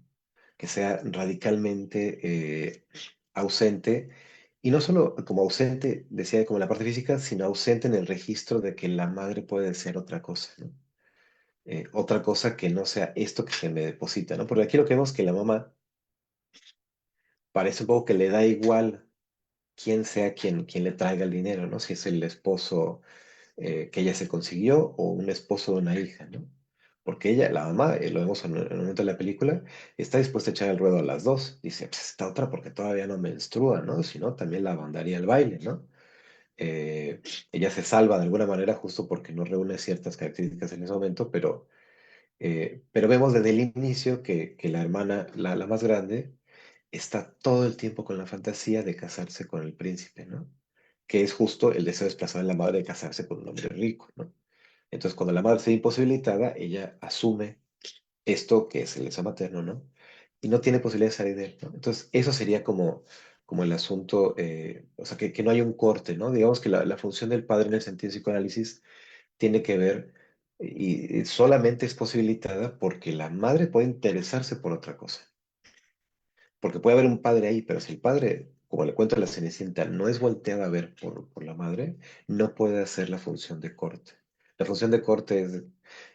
Que sea radicalmente ausente, y no solo como ausente, decía como en la parte física, sino ausente en el registro de que la madre puede ser otra cosa, ¿no? Otra cosa que no sea esto que se me deposita, ¿no? Porque aquí lo que vemos es que la mamá parece un poco que le da igual quién sea quien le traiga el dinero, ¿no? Si es el esposo que ella se consiguió o un esposo de una hija, ¿no? Porque ella, la mamá, lo vemos en el momento de la película, está dispuesta a echar el ruedo a las dos. Dice, pues esta otra porque todavía no menstrua, ¿no? Si no, también la mandaría al baile, ¿no? Eh, ella se salva de alguna manera justo porque no reúne ciertas características en ese momento, pero vemos desde el inicio que la hermana, la más grande, está todo el tiempo con la fantasía de casarse con el príncipe, ¿no? Que es justo el deseo desplazado de la madre de casarse con un hombre rico, ¿no? Entonces, cuando la madre se ve imposibilitada, ella asume esto que es el deseo materno, ¿no? Y no tiene posibilidad de salir de él, ¿no? Entonces, eso sería como, como el asunto, o sea, que no hay un corte, ¿no? Digamos que la función del padre en el sentido de psicoanálisis tiene que ver y solamente es posibilitada porque la madre puede interesarse por otra cosa. Porque puede haber un padre ahí, pero si el padre, como le cuento a la Cenicienta, no es volteada a ver por la madre, no puede hacer la función de corte. La función de corte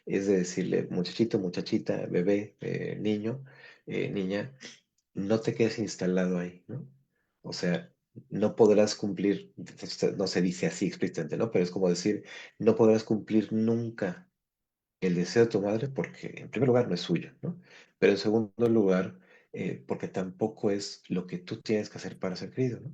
es de decirle, muchachito, muchachita, bebé, niño, niña, no te quedes instalado ahí, ¿no? O sea, no podrás cumplir, no se dice así explícitamente, ¿no? Pero es como decir, no podrás cumplir nunca el deseo de tu madre porque, en primer lugar, no es suyo, ¿no? Pero en segundo lugar, porque tampoco es lo que tú tienes que hacer para ser querido, ¿no?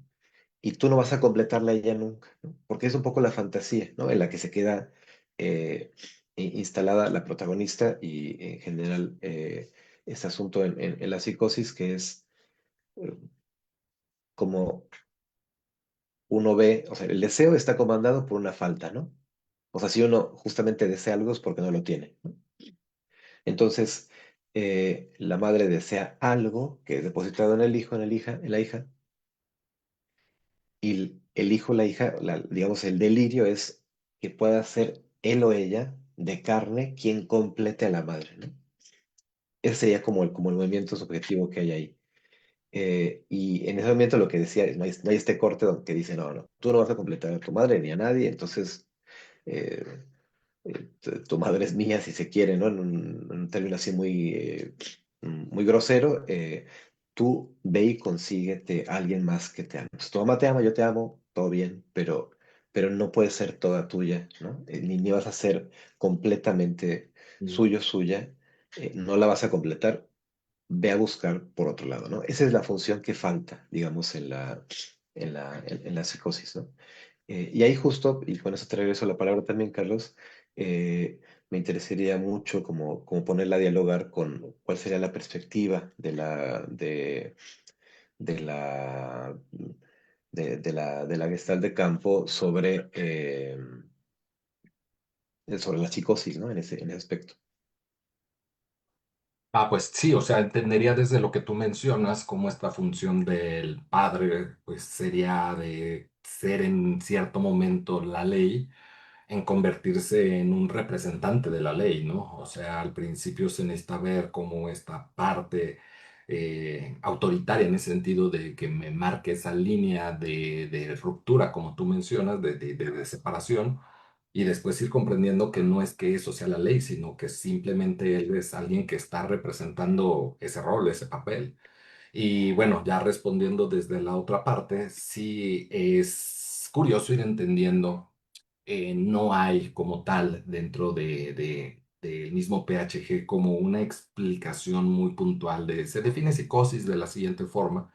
Y tú no vas a completarla a ella nunca, ¿no? Porque es un poco la fantasía, ¿no? En la que se queda eh, instalada la protagonista y en general este asunto en la psicosis que es eh, como uno ve, o sea, el deseo está comandado por una falta, ¿no? O sea, si uno justamente desea algo es porque no lo tiene, ¿no? Entonces, la madre desea algo que es depositado en el hijo, en la hija, y el hijo, la hija, digamos, el delirio es que pueda ser él o ella de carne quien complete a la madre, ¿no? Ese sería como el movimiento subjetivo que hay ahí. Y en ese momento lo que decía, no hay este corte donde que dice, no, no, tú no vas a completar a tu madre ni a nadie, entonces eh, tu madre es mía si se quiere, ¿no? En un término así muy grosero, tú ve y consíguete a alguien más que te ame. Pues, tu mamá te ama, yo te amo, todo bien, pero no puede ser toda tuya, ¿no? Ni vas a ser completamente suyo, suya, no la vas a completar, ve a buscar por otro lado, ¿no? Esa es la función que falta, digamos, en la psicosis, ¿no? Y ahí justo, y con eso te regreso la palabra también, Carlos, me interesaría mucho como ponerla a dialogar con cuál sería la perspectiva de la Gestalt de campo sobre la psicosis, ¿no? En ese aspecto.
Ah, pues sí, o sea, entendería desde lo que tú mencionas cómo esta función del padre, pues sería de ser en cierto momento la ley en convertirse en un representante de la ley, ¿no? O sea, al principio se necesita ver como esta parte autoritaria en el sentido de que me marque esa línea de ruptura, como tú mencionas, de separación, y después ir comprendiendo que no es que eso sea la ley, sino que simplemente él es alguien que está representando ese rol, ese papel. Y bueno, ya respondiendo desde la otra parte, sí es curioso ir entendiendo, no hay como tal dentro del mismo PHG como una explicación muy puntual de, se define psicosis de la siguiente forma,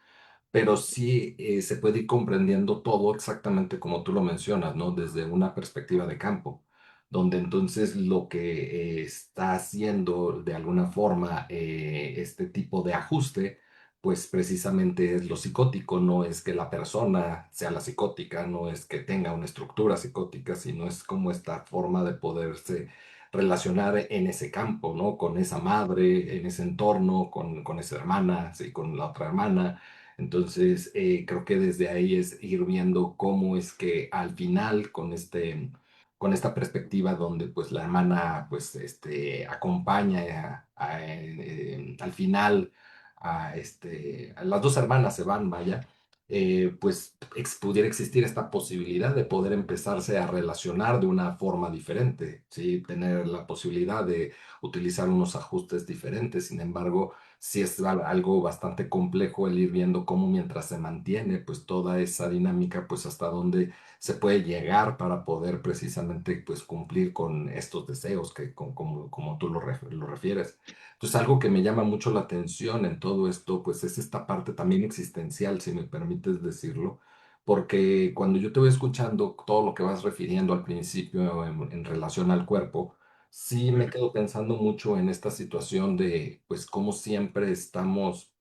pero sí se puede ir comprendiendo todo exactamente como tú lo mencionas, ¿no? Desde una perspectiva de campo, donde entonces lo que está haciendo de alguna forma este tipo de ajuste, pues precisamente es lo psicótico, no es que la persona sea la psicótica, no es que tenga una estructura psicótica, sino es como esta forma de poderse relacionar en ese campo, ¿no? Con esa madre, en ese entorno, con esa hermana, sí, con la otra hermana. Entonces, creo que desde ahí es ir viendo cómo es que al final, con esta perspectiva donde pues la hermana pues acompaña al final a las dos hermanas se van, vaya, pues pudiera existir esta posibilidad de poder empezarse a relacionar de una forma diferente, ¿sí? Tener la posibilidad de utilizar unos ajustes diferentes. Sin embargo, sí es algo bastante complejo el ir viendo cómo mientras se mantiene pues toda esa dinámica, pues hasta dónde se puede llegar para poder precisamente pues cumplir con estos deseos que como tú lo refieres. Entonces algo que me llama mucho la atención en todo esto pues es esta parte también existencial, si me permites decirlo. Porque cuando yo te voy escuchando todo lo que vas refiriendo al principio en relación al cuerpo, sí me quedo pensando mucho en esta situación de, pues, cómo siempre estamos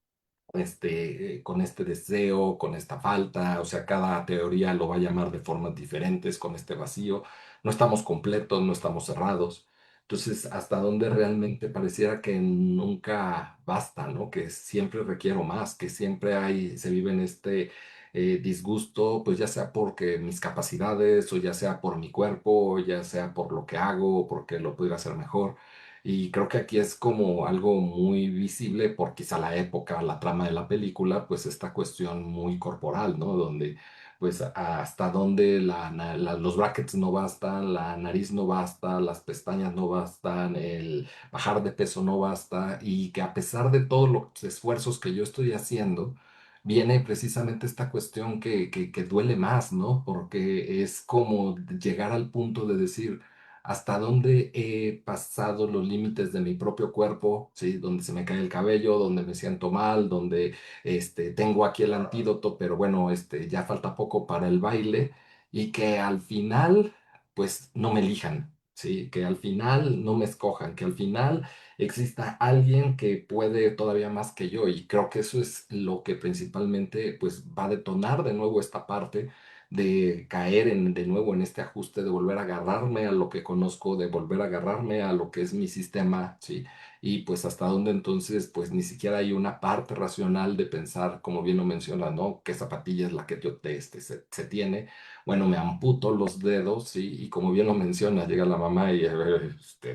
con este deseo, con esta falta, o sea, cada teoría lo va a llamar de formas diferentes, con este vacío. No estamos completos, no estamos cerrados. Entonces, hasta dónde realmente pareciera que nunca basta, ¿no? Que siempre requiero más, que siempre se vive en este disgusto, pues ya sea porque mis capacidades, o ya sea por mi cuerpo, o ya sea por lo que hago, o porque lo pudiera hacer mejor. Y creo que aquí es como algo muy visible por quizá la época, la trama de la película, pues esta cuestión muy corporal, ¿no? Donde pues hasta dónde los brackets no bastan, la nariz no basta, las pestañas no bastan, el bajar de peso no basta, y que a pesar de todos los esfuerzos que yo estoy haciendo, viene precisamente esta cuestión que duele más, ¿no? Porque es como llegar al punto de decir, hasta dónde he pasado los límites de mi propio cuerpo, ¿sí? Donde se me cae el cabello, donde me siento mal, donde tengo aquí el antídoto, pero bueno, ya falta poco para el baile, y que al final, pues no me elijan, ¿sí? Que al final no me escojan, que al final exista alguien que puede todavía más que yo, y creo que eso es lo que principalmente, pues, va a detonar de nuevo esta parte de caer de nuevo en este ajuste, de volver a agarrarme a lo que conozco, de volver a agarrarme a lo que es mi sistema, ¿sí? Y pues hasta dónde entonces, pues ni siquiera hay una parte racional de pensar, como bien lo menciona, ¿no? ¿Qué zapatilla es la que yo se tiene? Bueno, me amputo los dedos, ¿sí? Y como bien lo menciona, llega la mamá y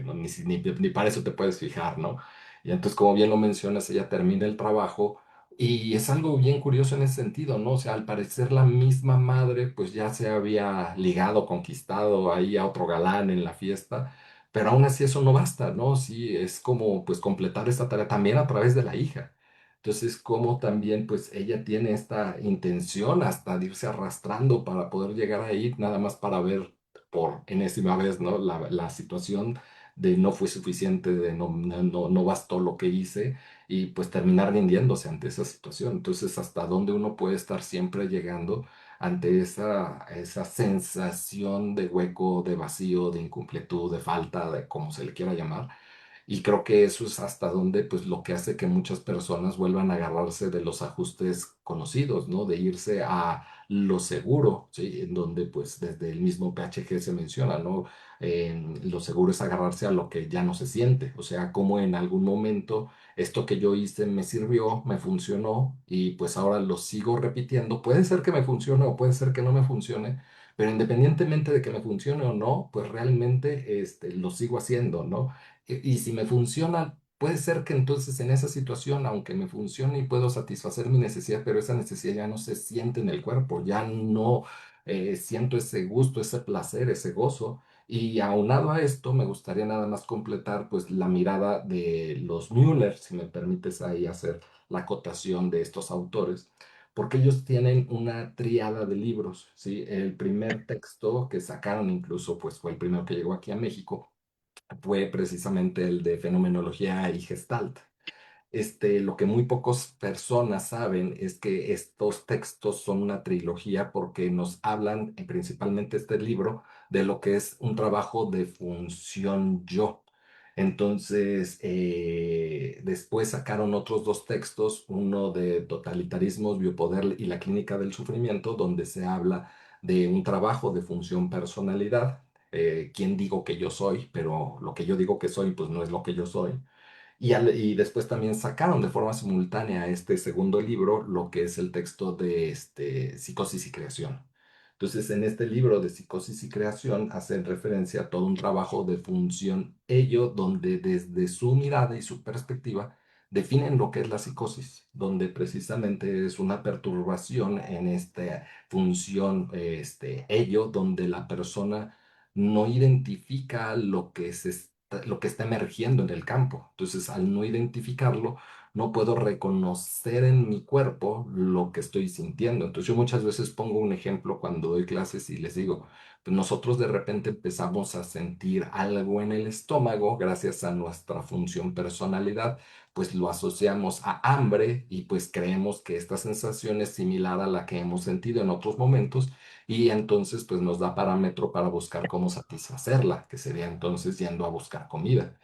no, ni para eso te puedes fijar, ¿no? Y entonces, como bien lo mencionas, ella termina el trabajo. Y es algo bien curioso en ese sentido, ¿no? O sea, al parecer la misma madre pues ya se había ligado, conquistado ahí a otro galán en la fiesta, pero aún así eso no basta, ¿no? Sí, es como pues completar esta tarea también a través de la hija. Entonces, como también pues ella tiene esta intención hasta de irse arrastrando para poder llegar ahí, nada más para ver por enésima vez, ¿no? La situación de no fue suficiente, de no bastó lo que hice, y pues terminar rindiéndose ante esa situación. Entonces, hasta dónde uno puede estar siempre llegando ante esa sensación de hueco, de vacío, de incompletud, de falta, de como se le quiera llamar. Y creo que eso es hasta donde, pues, lo que hace que muchas personas vuelvan a agarrarse de los ajustes conocidos, ¿no? De irse a lo seguro, ¿sí? En donde, pues, desde el mismo PHG se menciona, ¿no? Lo seguro es agarrarse a lo que ya no se siente, o sea, como en algún momento esto que yo hice me sirvió, me funcionó, y pues ahora lo sigo repitiendo. Puede ser que me funcione o puede ser que no me funcione, pero independientemente de que me funcione o no, pues realmente lo sigo haciendo, ¿no? Y si me funciona, puede ser que entonces en esa situación, aunque me funcione y puedo satisfacer mi necesidad, pero esa necesidad ya no se siente en el cuerpo, ya no siento ese gusto, ese placer, ese gozo. Y aunado a esto, me gustaría nada más completar pues la mirada de los Müller, si me permites ahí hacer la acotación de estos autores, porque ellos tienen una tríada de libros, ¿sí? El primer texto que sacaron, incluso pues fue el primero que llegó aquí a México, fue precisamente el de Fenomenología y Gestalt. Lo que muy pocas personas saben es que estos textos son una trilogía, porque nos hablan, principalmente este libro, de lo que es un trabajo de función yo. Entonces, después sacaron otros dos textos, uno de totalitarismos, biopoder y la clínica del sufrimiento, donde se habla de un trabajo de función personalidad. ¿Quién digo que yo soy? Pero lo que yo digo que soy, pues no es lo que yo soy. Y después también sacaron de forma simultánea este segundo libro, lo que es el texto de Psicosis y Creación. Entonces, en este libro de Psicosis y Creación hacen referencia a todo un trabajo de función ello, donde desde su mirada y su perspectiva definen lo que es la psicosis, donde precisamente es una perturbación en esta función ello, donde la persona no identifica lo que está emergiendo en el campo. Entonces, al no identificarlo, no puedo reconocer en mi cuerpo lo que estoy sintiendo. Entonces, yo muchas veces pongo un ejemplo cuando doy clases y les digo, pues nosotros de repente empezamos a sentir algo en el estómago gracias a nuestra función personalidad, pues lo asociamos a hambre, y pues creemos que esta sensación es similar a la que hemos sentido en otros momentos, y entonces pues nos da parámetro para buscar cómo satisfacerla, que sería entonces yendo a buscar comida.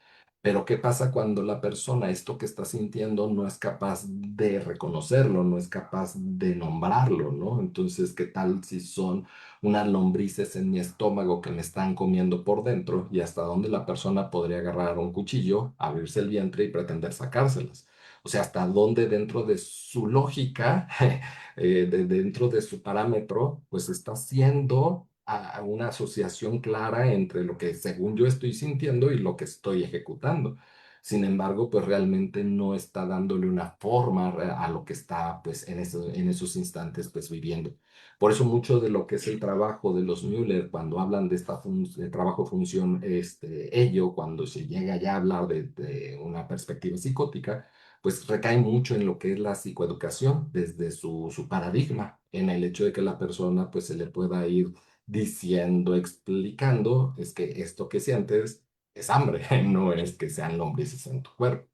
Pero ¿qué pasa cuando la persona esto que está sintiendo no es capaz de reconocerlo, no es capaz de nombrarlo, ¿no? Entonces, ¿qué tal si son unas lombrices en mi estómago que me están comiendo por dentro, y hasta dónde la persona podría agarrar un cuchillo, abrirse el vientre y pretender sacárselas? O sea, hasta dónde dentro de su lógica dentro de su parámetro, pues está haciendo a una asociación clara entre lo que según yo estoy sintiendo y lo que estoy ejecutando. Sin embargo, pues realmente no está dándole una forma a lo que está pues en esos instantes pues viviendo. Por eso mucho de lo que es el trabajo de los Müller, cuando hablan de esta de trabajo función, ello, cuando se llega ya a hablar de una perspectiva psicótica, pues recae mucho en lo que es la psicoeducación desde su paradigma, en el hecho de que la persona pues se le pueda ir diciendo, explicando, es que esto que sientes es hambre, no es que sean lombrices en tu cuerpo.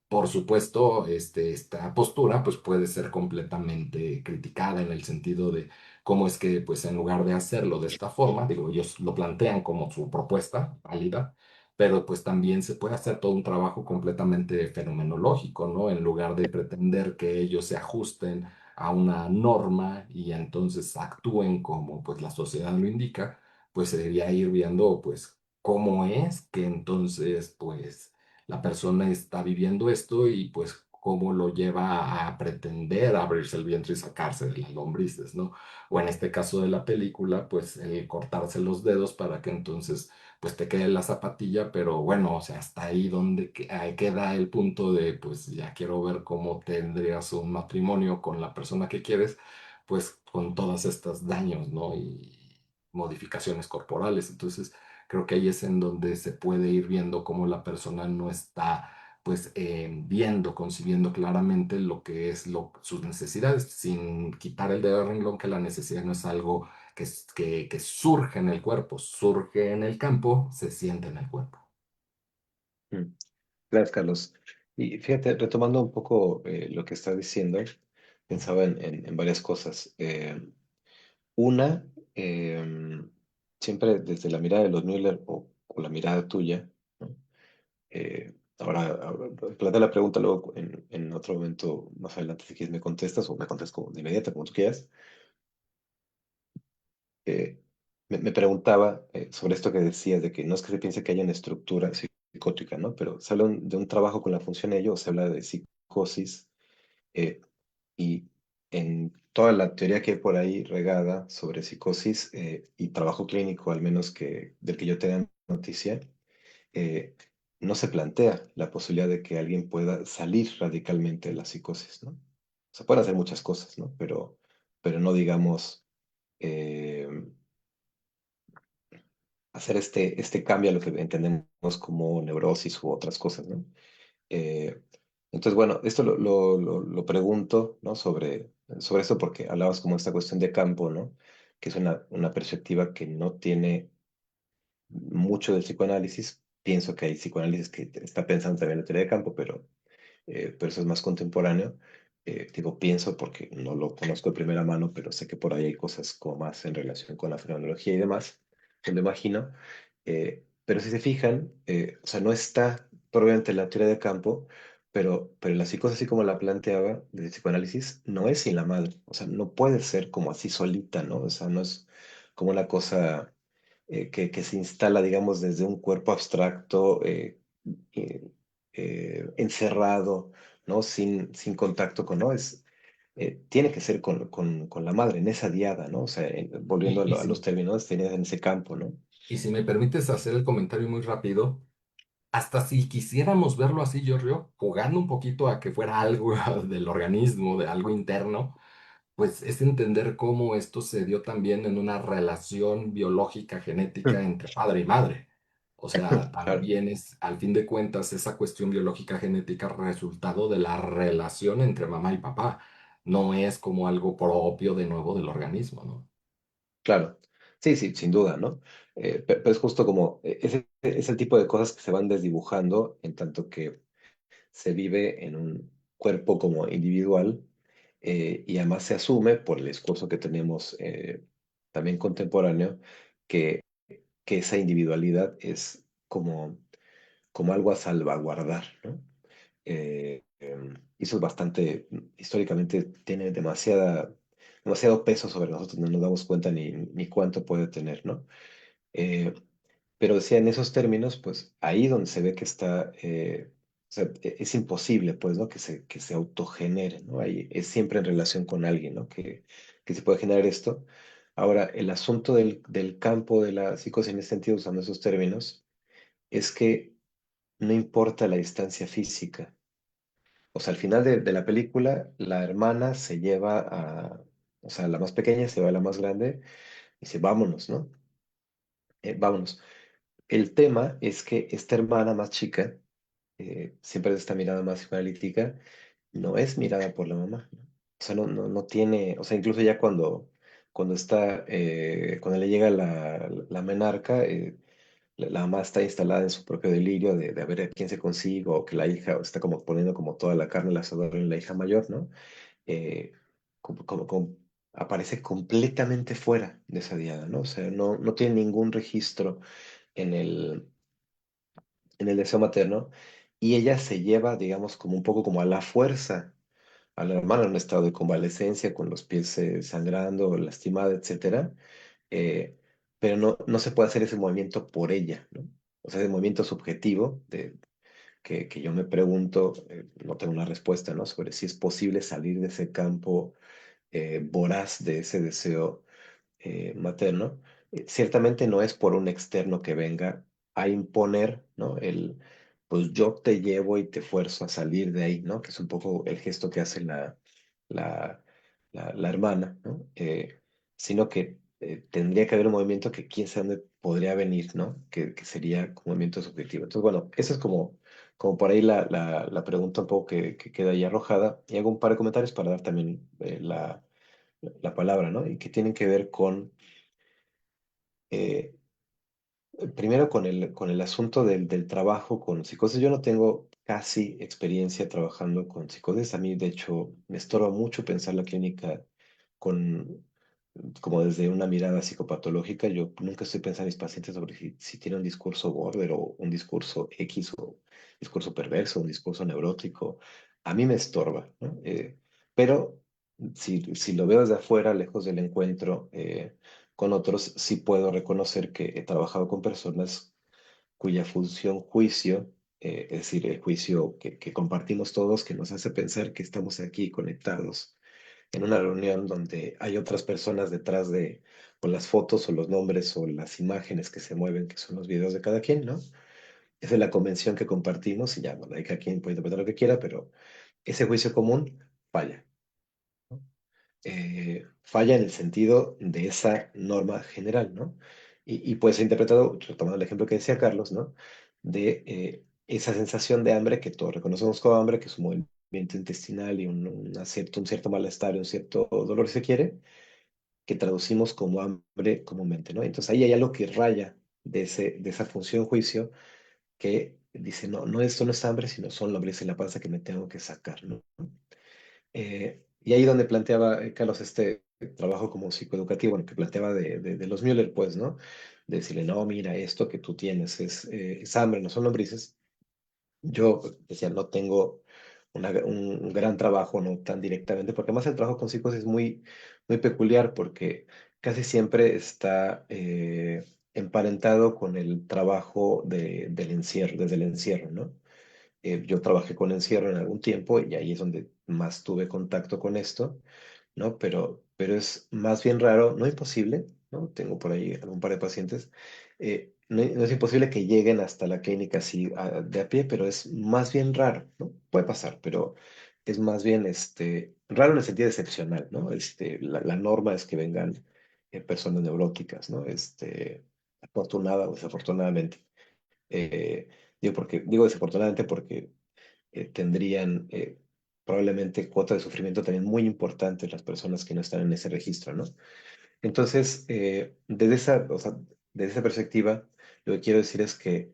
Por supuesto, esta postura pues puede ser completamente criticada en el sentido de cómo es que pues en lugar de hacerlo de esta forma, digo, ellos lo plantean como su propuesta válida, pero pues también se puede hacer todo un trabajo completamente fenomenológico, ¿no? En lugar de pretender que ellos se ajusten a una norma y entonces actúen como pues la sociedad lo indica, pues sería ir viendo pues cómo es que entonces pues la persona está viviendo esto y pues cómo lo lleva a pretender abrirse el vientre y sacarse de las lombrices, ¿no? O en este caso de la película, pues cortarse los dedos para que entonces pues te quede la zapatilla, pero bueno, o sea, hasta ahí donde ahí queda el punto de pues ya quiero ver cómo tendrías un matrimonio con la persona que quieres, pues con todas estas daños, ¿no? Y modificaciones corporales. Entonces, creo que ahí es en donde se puede ir viendo cómo la persona no está pues viendo, concibiendo claramente lo que es sus necesidades, sin quitar el dedo del renglón que la necesidad no es algo que surge en el cuerpo, surge en el campo, se siente en el cuerpo.
Mm. Gracias, Carlos. Y fíjate, retomando un poco lo que estás diciendo, pensaba en varias cosas. Una, siempre desde la mirada de los Müller o la mirada tuya, ¿no? Ahora, plantea la pregunta luego en otro momento más adelante, si quieres me contestas o me contestas como de inmediato, como tú quieras. Eh, me preguntaba sobre esto que decías, de que no es que se piense que haya una estructura psicótica, ¿no? Pero se habla de un trabajo con la función ello, o se habla de psicosis, eh, y en toda la teoría que hay por ahí regada sobre psicosis y trabajo clínico, al menos que del que yo tenga noticia, eh, no se plantea la posibilidad de que alguien pueda salir radicalmente de la psicosis, ¿no? Se pueden hacer muchas cosas, ¿no? Pero no digamos eh, hacer este cambio a lo que entendemos como neurosis u otras cosas, ¿no? Eh, entonces, bueno, esto lo pregunto, ¿no? Sobre esto porque hablabas como esta cuestión de campo, ¿no? Que es una perspectiva que no tiene mucho del psicoanálisis. Pienso que hay psicoanálisis que está pensando también en la teoría de campo, pero eso es más contemporáneo. Digo, pienso porque no lo conozco de primera mano, pero sé que por ahí hay cosas como más en relación con la fenomenología y demás, me lo imagino. Pero si se fijan, o sea, no está probablemente la teoría de campo, pero la psicosis, así como la planteaba del psicoanálisis, no es sin la madre. O sea, no puede ser como así solita, ¿no? O sea, no es como una cosa que se instala, digamos, desde un cuerpo abstracto, eh, encerrado, ¿no? Sin contacto con, ¿no? Tiene que ser con la madre, en esa diada, ¿no? O sea, volviendo
Y, y
a los
si,
términos, tenía en ese campo, ¿no?
y si me permites hacer el comentario muy rápido, hasta si quisiéramos verlo así, Giorgio, jugando un poquito a que fuera algo del organismo, de algo interno, pues es entender cómo esto se dio también en una relación biológica, genética entre padre y madre. O sea,
Claro,
también es, al fin de cuentas, esa cuestión biológica genética resultado de la relación entre mamá y papá. No es como algo propio de nuevo del organismo, ¿no?
claro. Sí, sí, sin duda, ¿no? Pero es justo como, ese es el tipo de cosas que se van desdibujando en tanto que se vive en un cuerpo como individual y además se asume por el discurso que tenemos también contemporáneo que, que esa individualidad es como algo a salvaguardar, ¿no? Y eso es bastante, históricamente tiene demasiado peso sobre nosotros, no nos damos cuenta ni cuánto puede tener, ¿no? Eh, pero decía, en esos términos, pues ahí donde se ve que está, o sea, es imposible, pues, ¿no? Que se autogenere, ¿no? Ahí es siempre en relación con alguien, ¿no? Que se puede generar esto. Ahora, el asunto del campo de la psicosis en ese sentido, usando esos términos, es que no importa la distancia física. O sea, al final de la película, la hermana se lleva o sea, la más pequeña se va a la más grande y dice, vámonos, ¿no? Vámonos. El tema es que esta hermana más chica, siempre es esta mirada más analítica, no es mirada por la mamá, ¿no? O sea, no tiene, o sea, incluso ya cuando le llega la menarca, la mamá está instalada en su propio delirio de a ver a quién se consigue, o que la hija está como poniendo como toda la carne al asador en la hija mayor, ¿no? Eh, como aparece completamente fuera de esa diada, ¿no? O sea, no tiene ningún registro en el deseo materno, y ella se lleva, digamos, como un poco como a la fuerza a la hermana en un estado de convalecencia, con los pies sangrando, lastimada, etcétera, eh, pero no se puede hacer ese movimiento por ella, ¿no? O sea, ese movimiento subjetivo que yo me pregunto, no tengo una respuesta, ¿no? Sobre si es posible salir de ese campo voraz de ese deseo materno. Ciertamente no es por un externo que venga a imponer, ¿no? Pues yo te llevo y te fuerzo a salir de ahí, ¿no? Que es un poco el gesto que hace la, la hermana, ¿no? Sino que tendría que haber un movimiento que quién sabe dónde podría venir, ¿no? Que sería un movimiento subjetivo. Entonces, bueno, eso es como por ahí la pregunta un poco que queda ahí arrojada. Y hago un par de comentarios para dar también la palabra, ¿no? Y que tienen que ver con, eh, primero con el asunto del trabajo con psicosis. Yo no tengo casi experiencia trabajando con psicosis. A mí, de hecho, me estorba mucho pensar la clínica con, como desde una mirada psicopatológica. Yo nunca estoy pensando en mis pacientes sobre si tienen un discurso border o un discurso X o discurso perverso, un discurso neurótico. A mí me estorba, ¿no? Pero si lo veo desde afuera, lejos del encuentro con otros, sí puedo reconocer que he trabajado con personas cuya función juicio, es decir, el juicio que compartimos todos, que nos hace pensar que estamos aquí conectados en una reunión donde hay otras personas detrás de o las fotos o los nombres o las imágenes que se mueven, que son los videos de cada quien, ¿no? Esa es la convención que compartimos y ya, bueno, ahí cada quien puede interpretar lo que quiera, pero ese juicio común falla, ¿no? Falla en el sentido de esa norma general, ¿no? Y puede ser interpretado, retomando el ejemplo que decía Carlos, ¿no? De esa sensación de hambre que todos reconocemos como hambre, que es un movimiento intestinal y un cierto malestar y un cierto dolor, si se quiere, que traducimos como hambre comúnmente, ¿no? Entonces ahí hay algo que raya de esa función juicio que dice, no, esto no es hambre, sino son lombrices en la panza que me tengo que sacar, ¿no? Y ahí donde planteaba Carlos este trabajo como psicoeducativo, bueno, que planteaba de los Müller, pues, ¿no? De decirle, no, mira, esto que tú tienes es hambre, no son lombrices. Yo decía, no tengo un gran trabajo, no tan directamente, porque además el trabajo con psicos es muy peculiar, porque casi siempre está emparentado con el trabajo del encierro, desde el encierro, ¿no? Yo trabajé con encierro en algún tiempo y ahí es donde más tuve contacto con esto, ¿no? Pero es más bien raro, no imposible, ¿no? Tengo por ahí algún par de pacientes. No es imposible que lleguen hasta la clínica así de a pie, pero es más bien raro, ¿no? Puede pasar, pero es más bien raro en el sentido excepcional, ¿no? La norma es que vengan personas neuróticas, ¿no? Afortunada o desafortunadamente. Eh, digo desafortunadamente porque tendrían probablemente cuota de sufrimiento también muy importante las personas que no están en ese registro, ¿no? Entonces, o sea, desde esa perspectiva, lo que quiero decir es que,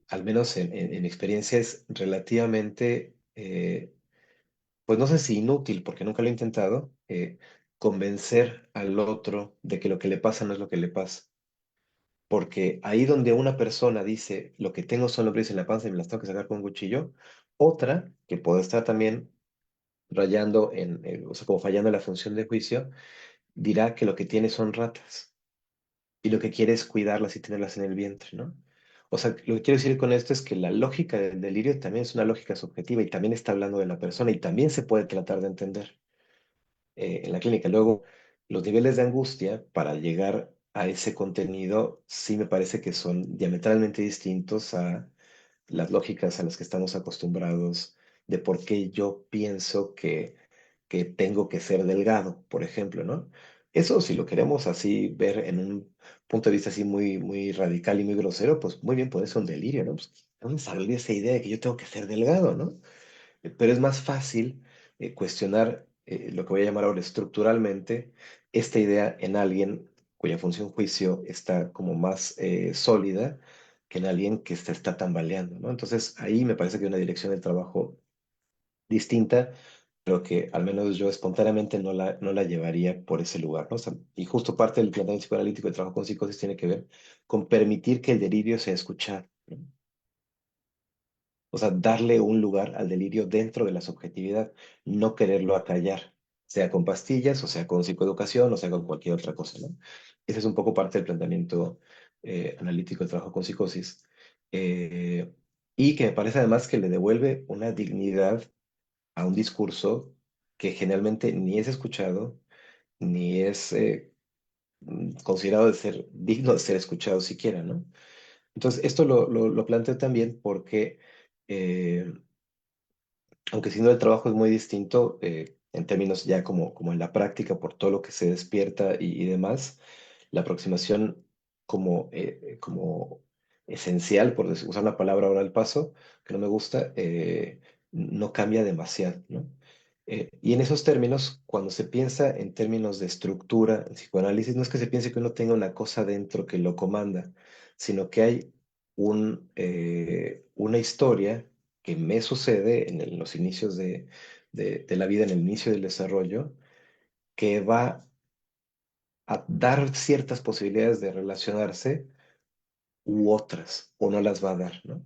al menos en mi experiencia, es relativamente, pues no sé si inútil, porque nunca lo he intentado, convencer al otro de que lo que le pasa no es lo que le pasa. Porque ahí donde una persona dice, lo que tengo son lombrices en la panza y me las tengo que sacar con un cuchillo, otra, que puede estar también rayando o sea, como fallando en la función de juicio, dirá que lo que tiene son ratas y lo que quiere es cuidarlas y tenerlas en el vientre, ¿no? O sea, lo que quiero decir con esto es que la lógica del delirio también es una lógica subjetiva y también está hablando de la persona y también se puede tratar de entender en la clínica. Luego, los niveles de angustia para llegar a ese contenido sí me parece que son diametralmente distintos las lógicas a las que estamos acostumbrados de por qué yo pienso que tengo que ser delgado, por ejemplo, ¿no? Eso, si lo queremos así ver en un punto de vista así muy, muy radical y muy grosero, pues muy bien puede ser un delirio, ¿no? Pues, ¿de ¿dónde salió esa idea de que yo tengo que ser delgado, ¿no? Pero es más fácil cuestionar lo que voy a llamar ahora estructuralmente esta idea en alguien cuya función juicio está como más sólida que en alguien que se está tambaleando, ¿no? Entonces ahí me parece que hay una dirección del trabajo distinta, pero que al menos yo espontáneamente no la llevaría por ese lugar, ¿no? O sea, y justo parte del planteamiento psicoanalítico de trabajo con psicosis tiene que ver con permitir que el delirio sea escuchado, ¿no? O sea, darle un lugar al delirio dentro de la subjetividad, no quererlo acallar, sea con pastillas, o sea con psicoeducación, o sea con cualquier otra cosa, ¿no? Ese es un poco parte del planteamiento analítico de trabajo con psicosis. eh, y que me parece además que le devuelve una dignidad a un discurso que generalmente ni es escuchado, ni es considerado de ser digno de ser escuchado siquiera, ¿no? Entonces, esto lo planteo también porque eh, aunque si no el trabajo es muy distinto en términos ya como en la práctica, por todo lo que se despierta y demás, la aproximación como esencial, por usar una palabra ahora al paso, que no me gusta, no cambia demasiado, ¿no? Y en esos términos, cuando se piensa en términos de estructura, en psicoanálisis, no es que se piense que uno tenga una cosa dentro que lo comanda, sino que hay una historia que me sucede en los inicios de la vida, en el inicio del desarrollo, que va a dar ciertas posibilidades de relacionarse u otras, o no las va a dar, ¿no?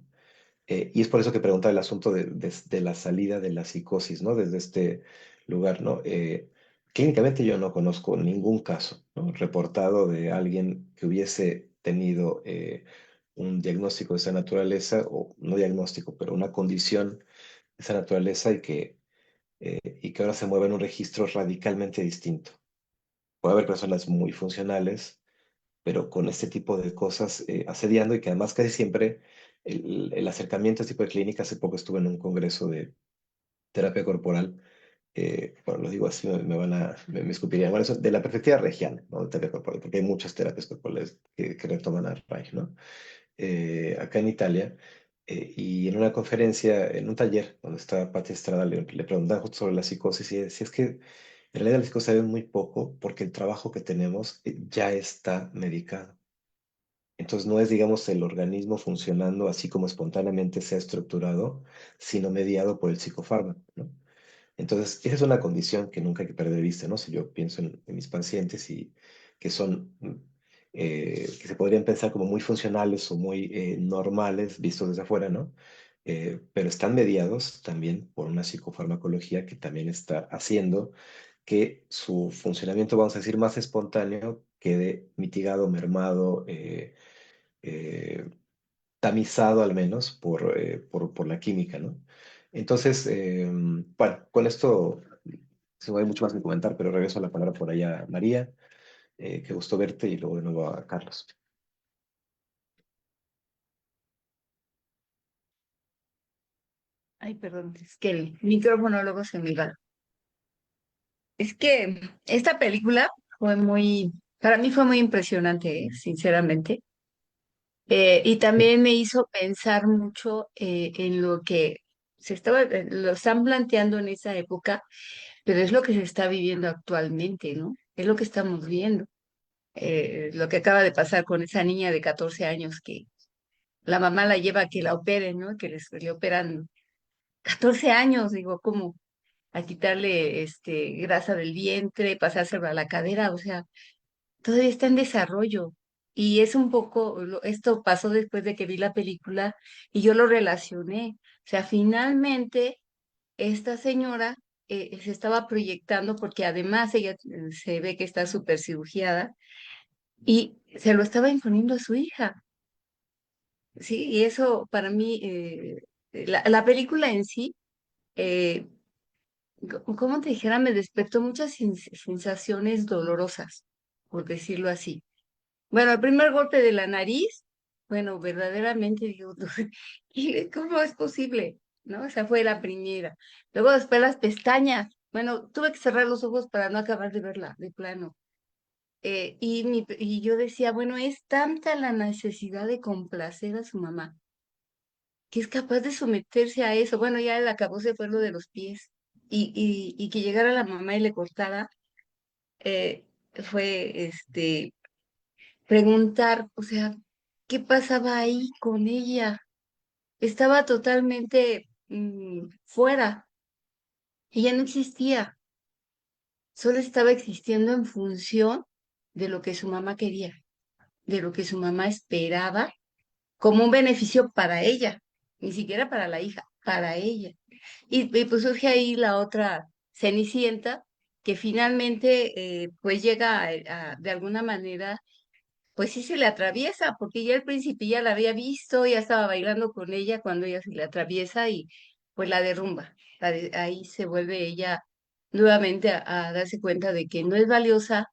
Y es por eso que preguntaba el asunto de la salida de la psicosis, ¿no? Desde este lugar, ¿no? Clínicamente yo no conozco ningún caso, ¿no? Reportado de alguien que hubiese tenido un diagnóstico de esa naturaleza, o no diagnóstico, pero una condición de esa naturaleza y que ahora se mueve en un registro radicalmente distinto. Puede haber personas muy funcionales, pero con este tipo de cosas asediando y que además casi siempre el acercamiento a este tipo de clínica, hace poco estuve en un congreso de terapia corporal, bueno, lo digo así, me escupirían, bueno, eso de la perspectiva regiana, ¿no? De terapia corporal, porque hay muchas terapias corporales que retoman a Reich, ¿no? Acá en Italia, y en una conferencia, en un taller donde estaba Patti Estrada, le preguntaban justo sobre la psicosis y decía, es que en realidad la psicosis sabe muy poco porque el trabajo que tenemos ya está medicado. Entonces no es, digamos, el organismo funcionando así como espontáneamente se ha estructurado, sino mediado por el psicofármaco, ¿no? Entonces, esa es una condición que nunca hay que perder de vista, ¿no? Si yo pienso en mis pacientes y que son, que se podrían pensar como muy funcionales o muy normales vistos desde afuera, ¿no? Pero están mediados también por una psicofarmacología que también está haciendo que su funcionamiento, vamos a decir, más espontáneo quede mitigado, mermado, eh, tamizado al menos por la química, ¿no? Entonces, bueno, con esto se hay mucho más que comentar, pero regreso la palabra por allá a María. Qué gusto verte y luego de nuevo a Carlos.
Ay, perdón, es que el micrófono luego se me va. Es que esta película fue para mí fue muy impresionante, sinceramente. Y también me hizo pensar mucho en lo que lo están planteando en esa época, pero es lo que se está viviendo actualmente, ¿no? Es lo que estamos viendo. Lo que acaba de pasar con esa niña de 14 años que la mamá la lleva a que la operen, ¿no? Que le operan 14 años, digo, ¿cómo? A quitarle grasa del vientre, pasárselo a la cadera, o sea, todavía está en desarrollo. Y es un poco, esto pasó después de que vi la película y yo lo relacioné. O sea, finalmente esta señora se estaba proyectando porque además ella se ve que está súper cirugiada y se lo estaba imponiendo a su hija. Sí, y eso para mí, la película en sí, eh, como te dijera, me despertó muchas sensaciones dolorosas, por decirlo así. Bueno, el primer golpe de la nariz, bueno, verdaderamente digo, ¿y cómo es posible? ¿No? Esa fue la primera. Luego después las pestañas. Bueno, tuve que cerrar los ojos para no acabar de verla, de plano. Y yo decía, bueno, es tanta la necesidad de complacer a su mamá, que es capaz de someterse a eso. Bueno, ya el acabó se fue lo de los pies. Y que llegara la mamá y le cortara, eh, fue preguntar, o sea, ¿qué pasaba ahí con ella? Estaba totalmente fuera, ella no existía, solo estaba existiendo en función de lo que su mamá quería, de lo que su mamá esperaba como un beneficio para ella, ni siquiera para la hija, para ella. Y pues surge ahí la otra Cenicienta, que finalmente pues llega de alguna manera, pues sí se le atraviesa, porque ya el príncipe ya la había visto, ya estaba bailando con ella cuando ella se le atraviesa y pues la derrumba. Ahí se vuelve ella nuevamente a darse cuenta de que no es valiosa,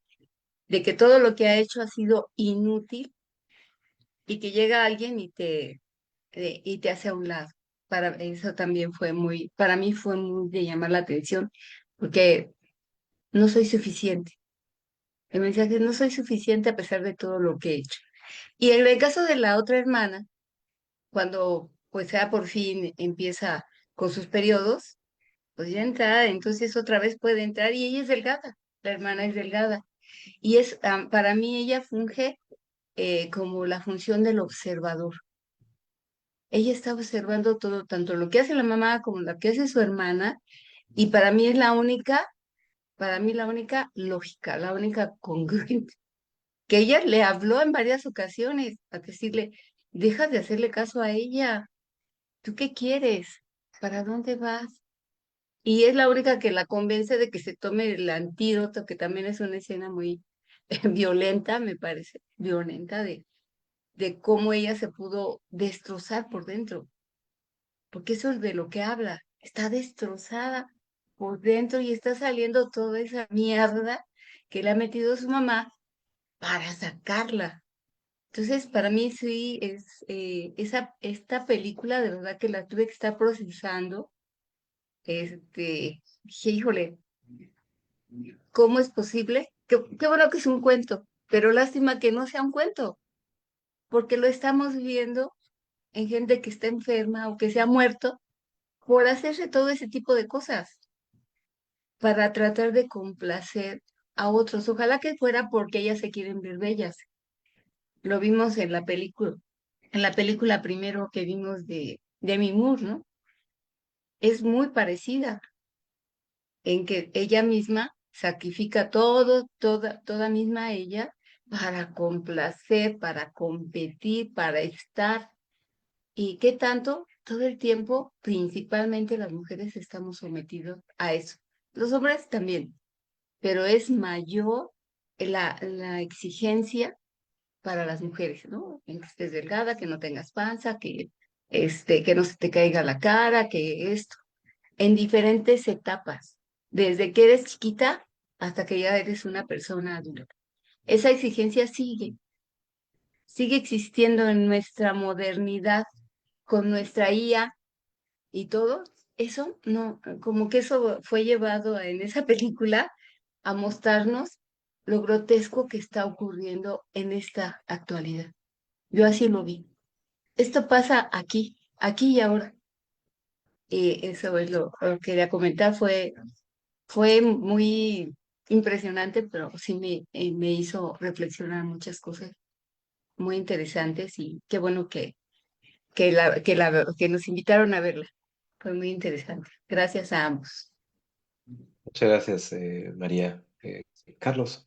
de que todo lo que ha hecho ha sido inútil y que llega alguien y te hace a un lado. Para eso también fue muy, para mí fue muy de llamar la atención, porque no soy suficiente. El mensaje es, no soy suficiente a pesar de todo lo que he hecho. Y en el caso de la otra hermana, cuando pues ya por fin empieza con sus periodos, pues ya entra, entonces otra vez puede entrar y ella es delgada, la hermana es delgada. Y para mí ella funge como la función del observador. Ella está observando todo, tanto lo que hace la mamá como lo que hace su hermana, y para mí es para mí la única lógica, la única congruente, que ella le habló en varias ocasiones a decirle, deja de hacerle caso a ella, ¿tú qué quieres? ¿Para dónde vas? Y es la única que la convence de que se tome el antídoto, que también es una escena muy violenta, me parece, violenta de cómo ella se pudo destrozar por dentro, porque eso es de lo que habla, está destrozada por dentro y está saliendo toda esa mierda que le ha metido su mamá para sacarla. Entonces, para mí sí es esta película de verdad que la tuve que estar procesando. Dije, híjole, ¿cómo es posible? Qué bueno que es un cuento, pero lástima que no sea un cuento, porque lo estamos viendo en gente que está enferma o que se ha muerto por hacerse todo ese tipo de cosas, para tratar de complacer a otros. Ojalá que fuera porque ellas se quieren ver bellas. Lo vimos en la película primero que vimos de Demi Moore, ¿no? Es muy parecida en que ella misma sacrifica toda misma ella para complacer, para competir, para estar. ¿Y qué tanto? Todo el tiempo, principalmente las mujeres estamos sometidos a eso. Los hombres también, pero es mayor la exigencia para las mujeres, ¿no? En que estés delgada, que no tengas panza, que no se te caiga la cara, que esto, en diferentes etapas, desde que eres chiquita hasta que ya eres una persona adulta. Esa exigencia sigue existiendo en nuestra modernidad, con nuestra IA y todo. Eso no, como que eso fue llevado en esa película a mostrarnos lo grotesco que está ocurriendo en esta actualidad. Yo así lo vi. Esto pasa aquí y ahora. Y eso es lo que quería comentar. Fue muy impresionante, pero sí me hizo reflexionar muchas cosas muy interesantes y qué bueno que nos invitaron a verla. Fue muy interesante. Gracias a ambos.
Muchas gracias, María. Carlos.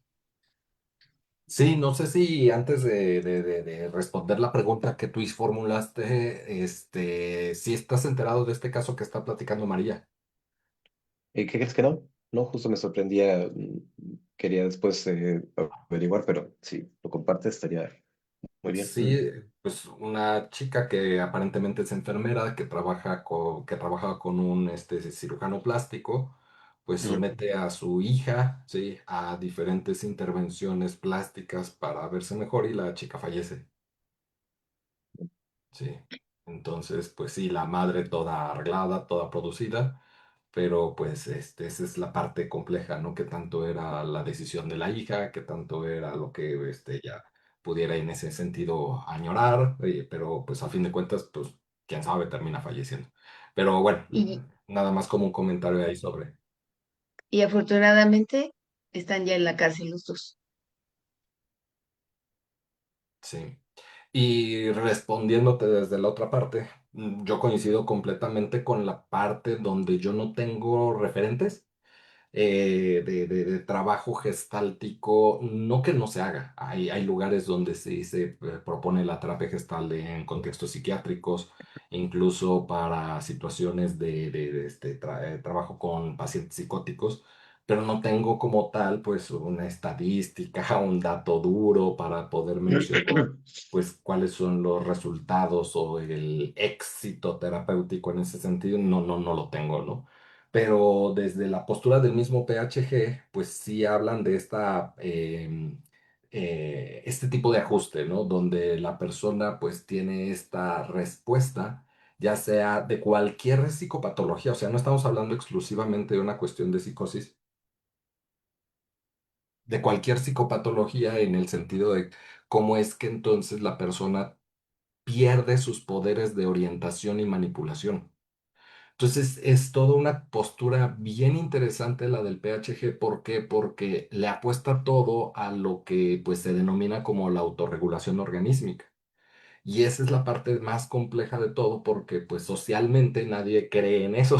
Sí, no sé si antes de responder la pregunta que tú formulaste, si estás enterado de este caso que está platicando María.
¿Qué crees que no? No, justo me sorprendía. Quería después averiguar, pero si lo compartes estaría muy bien.
Sí, pues una chica que aparentemente es enfermera, que trabaja con un cirujano plástico, pues
Mm.
somete a su hija, sí, a diferentes intervenciones plásticas para verse mejor y la chica fallece. Sí. Entonces, pues sí, la madre toda arreglada, toda producida, pero pues esa es la parte compleja, ¿no? Que tanto era la decisión de la hija, que tanto era lo que ella pudiera en ese sentido añorar, pero pues a fin de cuentas, pues quién sabe, termina falleciendo. Pero bueno,
Y,
nada más como un comentario ahí sobre,
y afortunadamente están ya en la cárcel los dos.
sí. Y respondiéndote desde la otra parte, yo coincido completamente con la parte donde yo no tengo referentes de trabajo gestáltico, no que no se haga. Hay lugares donde sí se propone la terapia gestal en contextos psiquiátricos, incluso para situaciones de trabajo con pacientes psicóticos, pero no tengo como tal, pues, una estadística, un dato duro para poder mencionar, pues, cuáles son los resultados o el éxito terapéutico en ese sentido. No lo tengo, ¿no? Pero desde la postura del mismo PHG, pues sí hablan de este tipo de ajuste, ¿no? Donde la persona pues tiene esta respuesta, ya sea de cualquier psicopatología, o sea, no estamos hablando exclusivamente de una cuestión de psicosis, de cualquier psicopatología en el sentido de cómo es que entonces la persona pierde sus poderes de orientación y manipulación. Entonces es toda una postura bien interesante la del PHG. ¿Por qué? Porque le apuesta todo a lo que pues se denomina como la autorregulación organísmica. Y esa es la parte más compleja de todo porque pues socialmente nadie cree en eso.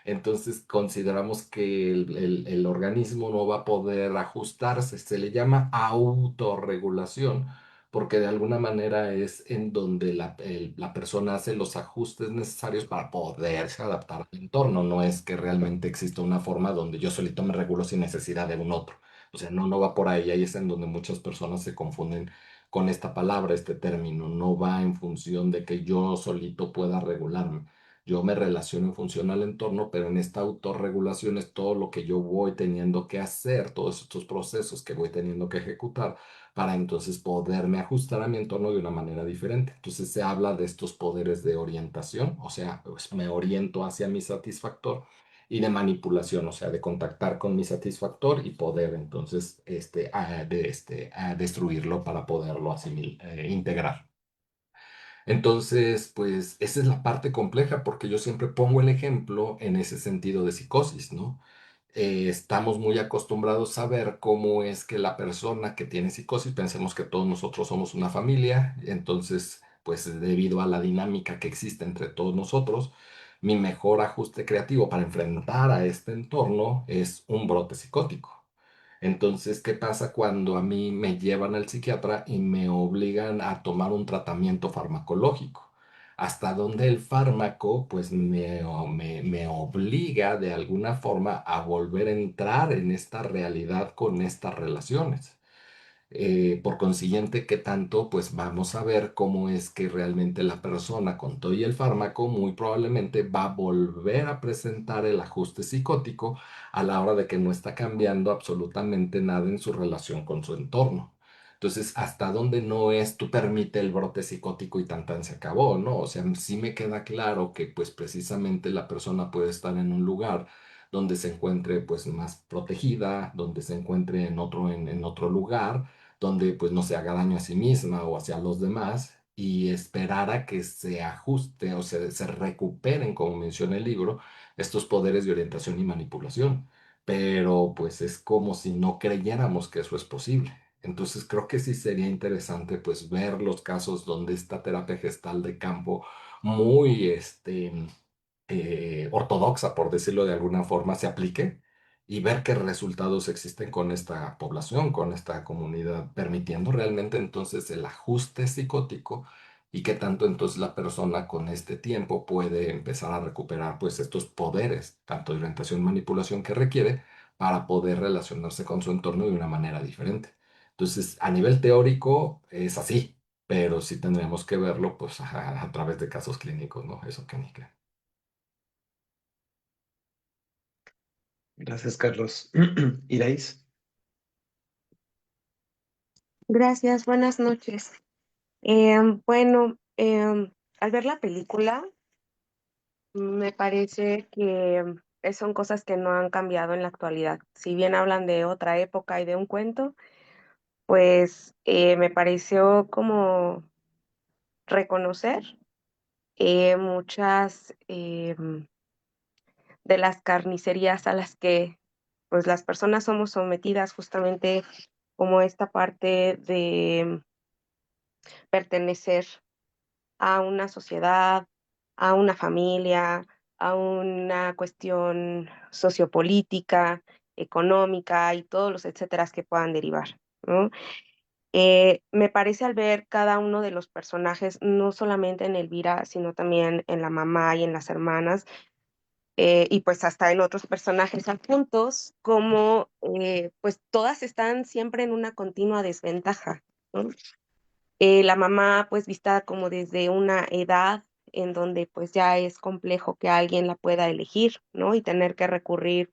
Entonces consideramos que el organismo no va a poder ajustarse. Se le llama autorregulación porque de alguna manera es en donde la persona hace los ajustes necesarios para poderse adaptar al entorno. No es que realmente exista una forma donde yo solito me regulo sin necesidad de un otro. O sea, no va por ahí. Ahí es en donde muchas personas se confunden con esta palabra, este término. No va en función de que yo solito pueda regularme. Yo me relaciono en función al entorno, pero en esta autorregulación es todo lo que yo voy teniendo que hacer, todos estos procesos que voy teniendo que ejecutar para entonces poderme ajustar a mi entorno de una manera diferente. Entonces se habla de estos poderes de orientación, o sea, pues me oriento hacia mi satisfactor, y de manipulación, o sea, de contactar con mi satisfactor y poder entonces destruirlo para poderlo integrar. Entonces, pues esa es la parte compleja porque yo siempre pongo el ejemplo en ese sentido de psicosis, ¿no? Estamos muy acostumbrados a ver cómo es que la persona que tiene psicosis, pensemos que todos nosotros somos una familia, entonces, pues debido a la dinámica que existe entre todos nosotros, mi mejor ajuste creativo para enfrentar a este entorno es un brote psicótico. Entonces, ¿qué pasa cuando a mí me llevan al psiquiatra y me obligan a tomar un tratamiento farmacológico? Hasta donde el fármaco, pues, me obliga de alguna forma a volver a entrar en esta realidad con estas relaciones. Por consiguiente, ¿qué tanto? Pues vamos a ver cómo es que realmente la persona con todo y el fármaco muy probablemente va a volver a presentar el ajuste psicótico a la hora de que no está cambiando absolutamente nada en su relación con su entorno. Entonces, hasta dónde no es, tú permite el brote psicótico y tan se acabó, ¿no? O sea, sí me queda claro que pues precisamente la persona puede estar en un lugar donde se encuentre pues más protegida, donde se encuentre en otro lugar donde pues no se haga daño a sí misma o hacia los demás y esperar a que se ajuste o se recuperen, como menciona el libro, estos poderes de orientación y manipulación. Pero pues es como si no creyéramos que eso es posible. Entonces creo que sí sería interesante pues ver los casos donde esta terapia gestal de campo muy ortodoxa, por decirlo de alguna forma, se aplique y ver qué resultados existen con esta población, con esta comunidad, permitiendo realmente entonces el ajuste psicótico y qué tanto entonces la persona con este tiempo puede empezar a recuperar pues estos poderes, tanto de orientación y manipulación que requiere para poder relacionarse con su entorno de una manera diferente. Entonces, a nivel teórico es así, pero sí tendríamos que verlo pues a través de casos clínicos, ¿no? Eso que ni qué.
Gracias, Carlos. Irais.
Gracias, buenas noches. Bueno, Al ver la película, me parece que son cosas que no han cambiado en la actualidad. Si bien hablan de otra época y de un cuento, pues me pareció como reconocer muchas de las carnicerías a las que pues las personas somos sometidas, justamente como esta parte de pertenecer a una sociedad, a una familia, a una cuestión sociopolítica, económica y todos los etcéteras que puedan derivar, ¿no? Me parece, al ver cada uno de los personajes, no solamente en Elvira, sino también en la mamá y en las hermanas, y pues hasta en otros personajes adjuntos, como pues todas están siempre en una continua desventaja, ¿no? La mamá pues vista como desde una edad en donde pues ya es complejo que alguien la pueda elegir, ¿no? Y tener que recurrir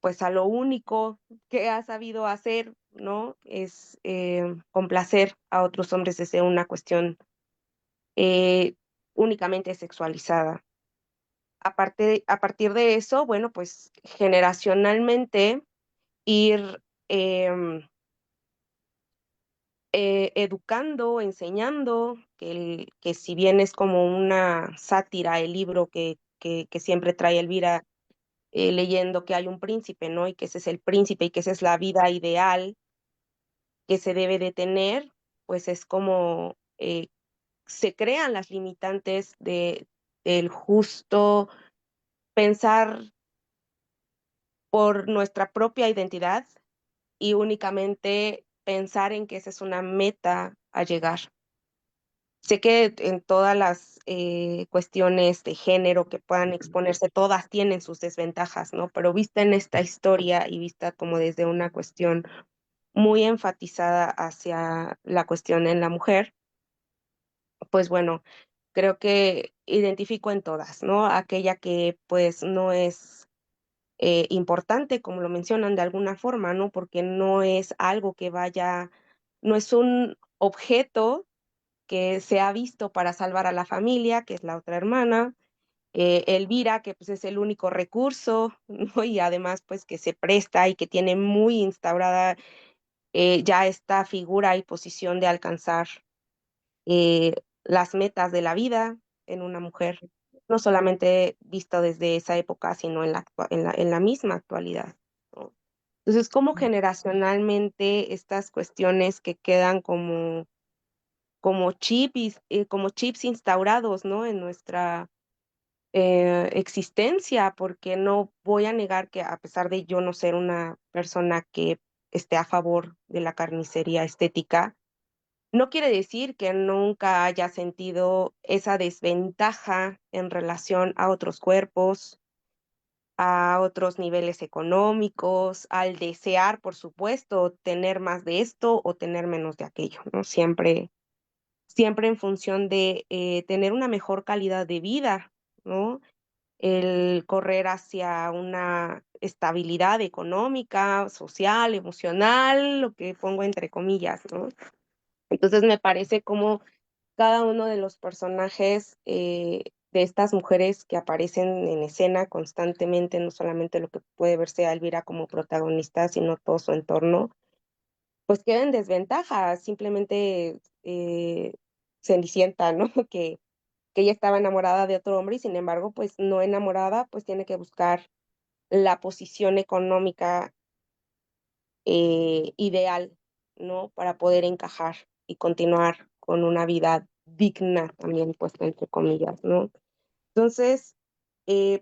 pues a lo único que ha sabido hacer, ¿no? Es complacer a otros hombres desde una cuestión eh, únicamente sexualizada. A partir de eso, bueno, pues generacionalmente ir em, educando, enseñando, que si bien es como una sátira el libro que siempre trae Elvira, leyendo que hay un príncipe, ¿no? Y que ese es el príncipe y que esa es la vida ideal que se debe de tener, pues es como se crean las limitantes del justo pensar por nuestra propia identidad y únicamente pensar en que esa es una meta a llegar. Sé que en todas las cuestiones de género que puedan exponerse, todas tienen sus desventajas, ¿no? Pero vista en esta historia y vista como desde una cuestión muy enfatizada hacia la cuestión en la mujer, pues bueno, creo que identifico en todas, ¿no? Aquella que pues no es importante, como lo mencionan de alguna forma, ¿no? Porque no es algo que vaya, no es un objeto que se ha visto para salvar a la familia, que es la otra hermana, Elvira, que pues es el único recurso, ¿no? Y además pues que se presta y que tiene muy instaurada ya esta figura y posición de alcanzar eh, las metas de la vida en una mujer, no solamente visto desde esa época, sino en en la misma actualidad, ¿no? Entonces, como generacionalmente estas cuestiones que quedan como chips instaurados, ¿no? En nuestra existencia, porque no voy a negar que a pesar de yo no ser una persona que esté a favor de la carnicería estética, no quiere decir que nunca haya sentido esa desventaja en relación a otros cuerpos, a otros niveles económicos, al desear, por supuesto, tener más de esto o tener menos de aquello, ¿no? Siempre en función de tener una mejor calidad de vida, ¿no? El correr hacia una estabilidad económica, social, emocional, lo que pongo entre comillas, ¿no? Entonces me parece como cada uno de los personajes de estas mujeres que aparecen en escena constantemente, no solamente lo que puede verse a Elvira como protagonista, sino todo su entorno, pues queda en desventaja, simplemente Cenicienta, ¿no? Que ella estaba enamorada de otro hombre y sin embargo, pues no enamorada, pues tiene que buscar la posición económica ideal, ¿no? Para poder encajar y continuar con una vida digna también, pues, entre comillas, ¿no? Entonces,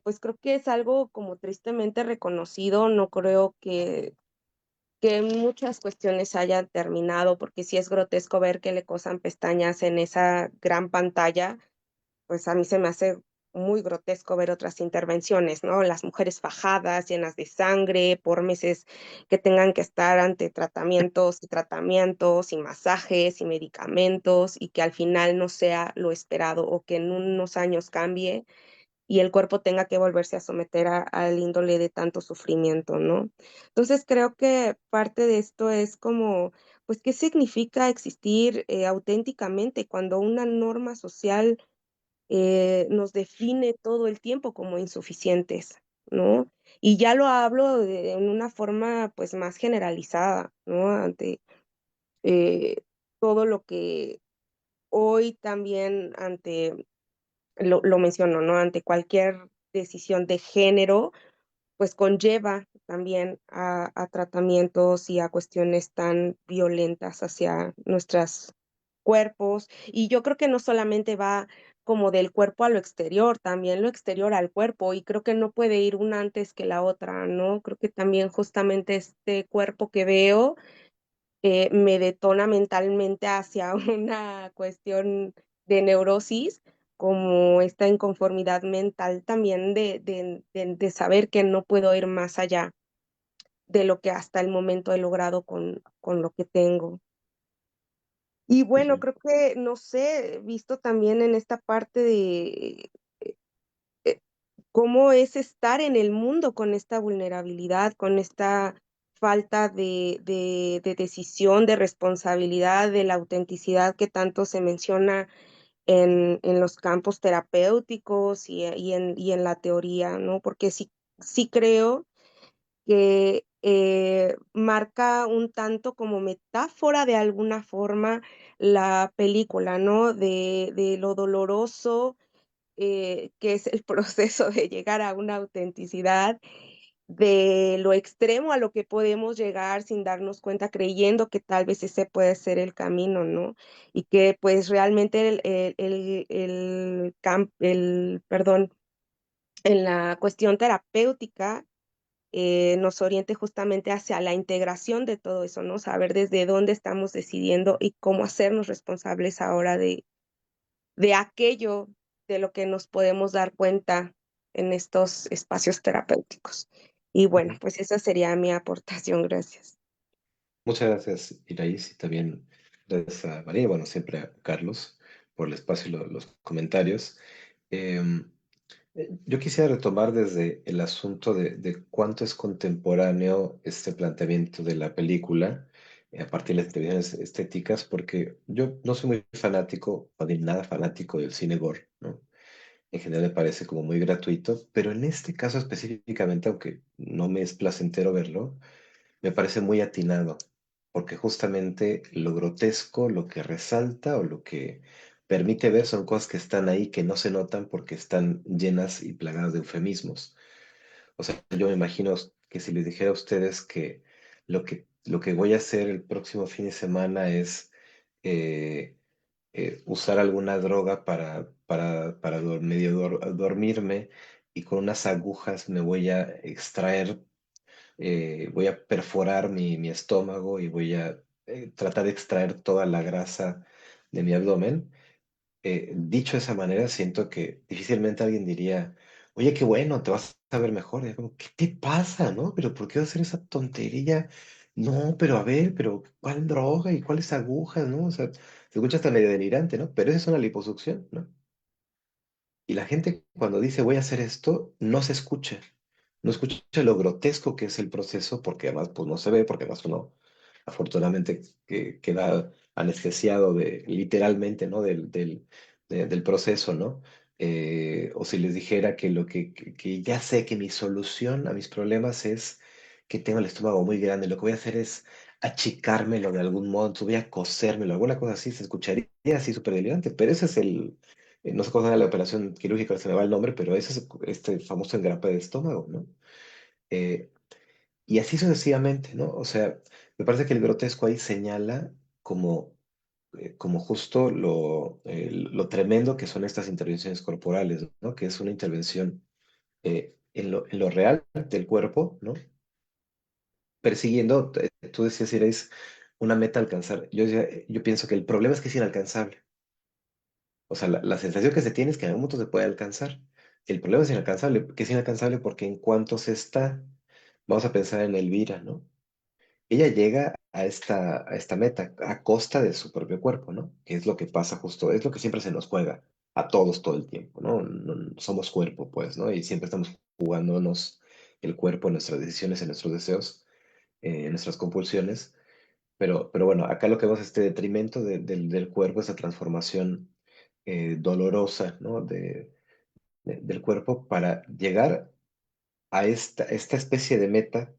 pues creo que es algo como tristemente reconocido, no creo que muchas cuestiones hayan terminado, porque sí es grotesco ver que le cosan pestañas en esa gran pantalla, pues a mí se me hace muy grotesco ver otras intervenciones, ¿no? Las mujeres fajadas, llenas de sangre, por meses que tengan que estar ante tratamientos y tratamientos y masajes y medicamentos y que al final no sea lo esperado o que en unos años cambie y el cuerpo tenga que volverse a someter al índole de tanto sufrimiento, ¿no? Entonces creo que parte de esto es como pues, ¿qué significa existir auténticamente cuando una norma social nos define todo el tiempo como insuficientes, ¿no? Y ya lo hablo en una forma, pues, más generalizada, ¿no? Ante eh, todo lo que hoy también lo menciono, ¿no? Ante cualquier decisión de género, pues conlleva también a tratamientos y a cuestiones tan violentas hacia nuestros cuerpos. Y yo creo que no solamente va como del cuerpo a lo exterior, también lo exterior al cuerpo, y creo que no puede ir una antes que la otra, ¿no? Creo que también justamente este cuerpo que veo me detona mentalmente hacia una cuestión de neurosis, como esta inconformidad mental también de saber que no puedo ir más allá de lo que hasta el momento he logrado con lo que tengo. Y bueno,
Ujú.
creo que, no sé, visto también en esta parte de eh, cómo es estar en el mundo con esta vulnerabilidad, con esta falta de decisión, de responsabilidad, de la autenticidad que tanto se menciona en los campos terapéuticos y en la teoría, ¿no? Porque sí creo que, marca un tanto como metáfora de alguna forma la película, ¿no? De lo doloroso que es el proceso de llegar a una autenticidad, de lo extremo a lo que podemos llegar sin darnos cuenta, creyendo que tal vez ese puede ser el camino, ¿no? Y que, pues, realmente perdón, en la cuestión terapéutica, nos oriente justamente hacia la integración de todo eso, ¿no? Saber desde dónde estamos decidiendo y cómo hacernos responsables ahora de aquello de lo que nos podemos dar cuenta en estos espacios terapéuticos. Y bueno,
Ujú.
pues esa sería mi aportación, gracias.
Muchas gracias, Iraís, y también gracias a María, y bueno, siempre a Carlos por el espacio y los comentarios. Em, yo quisiera retomar desde el asunto de cuánto es contemporáneo este planteamiento de la película a partir de las intervenciones estéticas, porque yo no soy muy fanático, o ni nada fanático del cine gore, ¿no? En general me parece como muy gratuito, pero en este caso específicamente, aunque no me es placentero verlo, me parece muy atinado, porque justamente lo grotesco, lo que resalta o lo que permite ver son cosas que están ahí, que no se notan porque están llenas y plagadas de eufemismos. O sea, yo me imagino que si les dijera a ustedes que lo que voy a hacer el próximo fin de semana es eh, usar alguna droga para medio dormirme y con unas agujas me voy a extraer, voy a perforar mi estómago y voy a tratar de extraer toda la grasa de mi abdomen. Dicho de esa manera, siento que difícilmente alguien diría, oye, qué bueno, te vas a ver mejor. Y es como, ¿qué te pasa, no? ¿Pero por qué vas a hacer esa tontería? No, pero a ver, pero ¿cuál droga y cuáles agujas, no? O sea, se escucha hasta medio delirante, ¿no? Pero eso es una liposucción, ¿no? Y la gente cuando dice voy a hacer esto, no se escucha. No escucha lo grotesco que es el proceso, porque además pues no se ve, porque además uno afortunadamente que queda anestesiado literalmente, ¿no? Del proceso, ¿no? O si les dijera que que ya sé que mi solución a mis problemas es que tengo el estómago muy grande, lo que voy a hacer es achicármelo de algún modo, entonces voy a cosérmelo, alguna cosa así, se escucharía así súper delirante, pero ese es no sé cómo se llama la operación quirúrgica, se me va el nombre, pero ese es este famoso engrape de estómago, ¿no? Eh, y así sucesivamente, ¿no? O sea, me parece que el grotesco ahí señala como justo lo tremendo que son estas intervenciones corporales, ¿no? Que es una intervención en lo real del cuerpo, ¿no? Persiguiendo, tú decías, Iris, una meta a alcanzar. Yo pienso que el problema es que es inalcanzable. O sea, la sensación que se tiene es que en algún momento se puede alcanzar. El problema es inalcanzable, que es inalcanzable porque en cuanto se está, vamos a pensar en Elvira, ¿no? Ella llega a esta meta a costa de su propio cuerpo, ¿no? Que es lo que pasa justo, es lo que siempre se nos juega a todos todo el tiempo, ¿no? Somos cuerpo, pues, ¿no? Y siempre estamos jugándonos el cuerpo en nuestras decisiones, en nuestros deseos, en nuestras compulsiones. pero bueno, acá lo que vemos es este detrimento del cuerpo, esa transformación dolorosa, ¿no? Del cuerpo para llegar a esta especie de meta,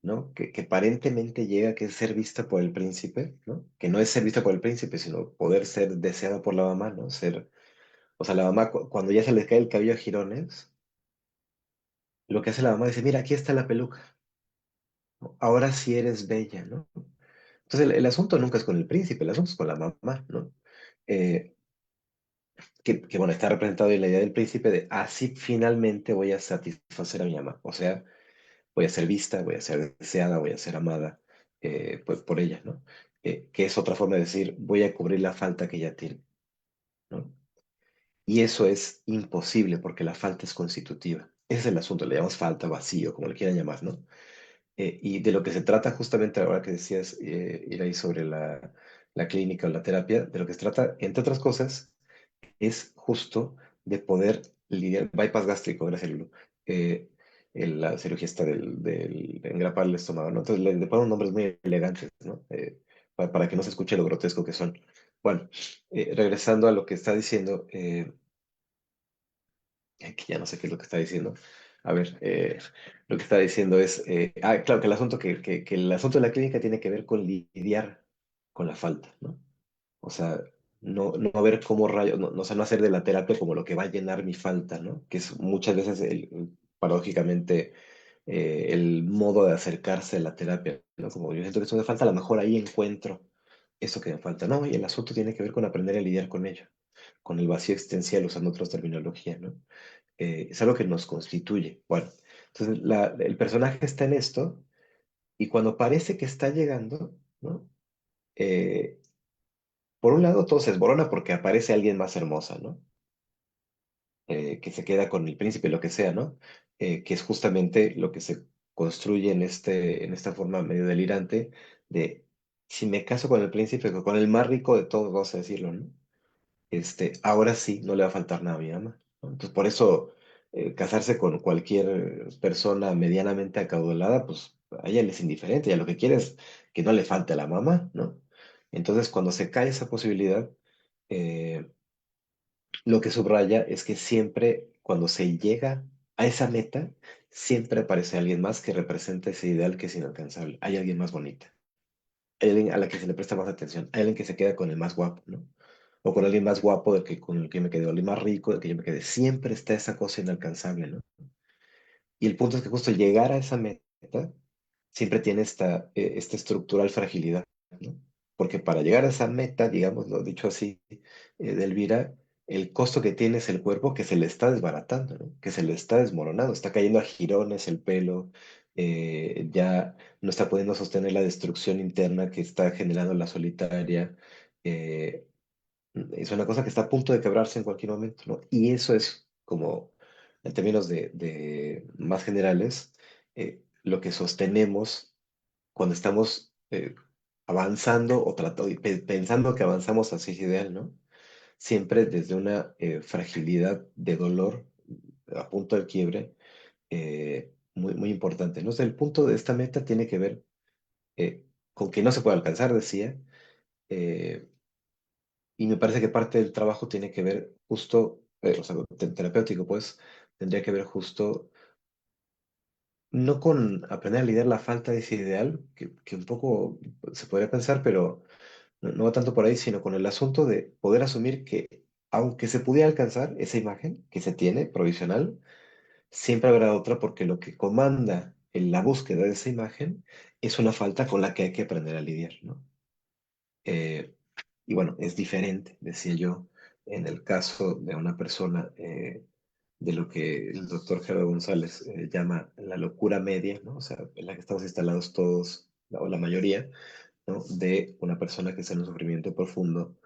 ¿no? Que aparentemente llega, que es ser vista por el príncipe, ¿no? Que no es ser vista por el príncipe, sino poder ser deseada por la mamá, ¿no? O sea, la mamá cuando ya se le cae el cabello a jirones, lo que hace la mamá dice, mira, aquí está la peluca, ¿no? Ahora sí eres bella, ¿no? Entonces el asunto nunca es con el príncipe, el asunto es con la mamá, ¿no? Eh, bueno, está representado en la idea del príncipe de así finalmente voy a satisfacer a mi mamá. O sea, voy a ser vista, voy a ser deseada, voy a ser amada pues, por ella, ¿no? Que es otra forma de decir, voy a cubrir la falta que ella tiene, ¿no? Y eso es imposible porque la falta es constitutiva. Ese es el asunto, le llamamos falta, vacío, como le quieran llamar, ¿no? Y de lo que se trata justamente ahora que decías, ir ahí sobre la clínica o la terapia, de lo que se trata, entre otras cosas, es justo de poder lidiar, bypass gástrico, gracias Lulu, eh, la cirugía está del engrapar el estómago, ¿no? Entonces le ponen nombres muy elegantes, ¿no? Para que no se escuche lo grotesco que son. Bueno, regresando a lo que está diciendo, que ya no sé qué es lo que está diciendo. A ver, lo que está diciendo es, claro, que que el asunto de la clínica tiene que ver con lidiar con la falta, ¿no? O sea, no ver cómo rayos, o sea, no hacer de la terapia como lo que va a llenar mi falta, ¿no? Que es muchas veces, paradójicamente, el modo de acercarse a la terapia, ¿no? Como yo siento que esto me falta, a lo mejor ahí encuentro eso que me falta, ¿no? Y el asunto tiene que ver con aprender a lidiar con ello, con el vacío existencial, usando otras terminologías, ¿no? Es algo que nos constituye. Bueno, entonces el personaje está en esto y cuando parece que está llegando, ¿no? Eh, por un lado todo se desmorona porque aparece alguien más hermosa, ¿no? Que se queda con el príncipe, lo que sea, ¿no? Que es justamente lo que se construye en esta forma medio delirante de si me caso con el príncipe, con el más rico de todos, vamos a decirlo, ¿no? Ahora sí no le va a faltar nada a mi mamá, ¿no? Entonces, por eso casarse con cualquier persona medianamente acaudalada, pues a ella le es indiferente, ella lo que quiere es que no le falte a la mamá, ¿no? Entonces, cuando se cae esa posibilidad, eh, lo que subraya es que siempre cuando se llega a esa meta, siempre aparece alguien más que representa ese ideal que es inalcanzable. Hay alguien más bonita, hay alguien a la que se le presta más atención, hay alguien que se queda con el más guapo, ¿no? O con alguien más guapo del que, con el que me quedé, o alguien más rico del que yo me quedé. Siempre está esa cosa inalcanzable, ¿no? Y el punto es que justo llegar a esa meta siempre tiene esta estructural fragilidad, ¿no? Porque para llegar a esa meta, digamos, lo dicho así, de Elvira, el costo que tiene es el cuerpo que se le está desbaratando, ¿no? Que se le está desmoronando, está cayendo a jirones el pelo, ya no está pudiendo sostener la destrucción interna que está generando la solitaria. eh, es una cosa que está a punto de quebrarse en cualquier momento, ¿no? Y eso es como, en términos de más generales, lo que sostenemos cuando estamos avanzando o pensando que avanzamos hacia ese ideal, ¿no? Siempre desde una fragilidad de dolor a punto del quiebre muy, muy importante, ¿no? O sea, el punto de esta meta tiene que ver con que no se puede alcanzar, decía, eh, y me parece que parte del trabajo tiene que ver justo, o sea, terapéutico, pues, tendría que ver justo no con aprender a lidiar la falta de ese ideal, que un poco se podría pensar, pero no va tanto por ahí, sino con el asunto de poder asumir que, aunque se pudiera alcanzar esa imagen que se tiene, provisional, siempre habrá otra porque lo que comanda en la búsqueda de esa imagen es una falta con la que hay que aprender a lidiar, ¿no? Eh, y bueno, es diferente, decía yo, en el caso de una persona de lo que el doctor Gerardo González llama la locura media, ¿no? O sea, en la que estamos instalados todos, o la mayoría, ¿no? De una persona que está en un sufrimiento profundo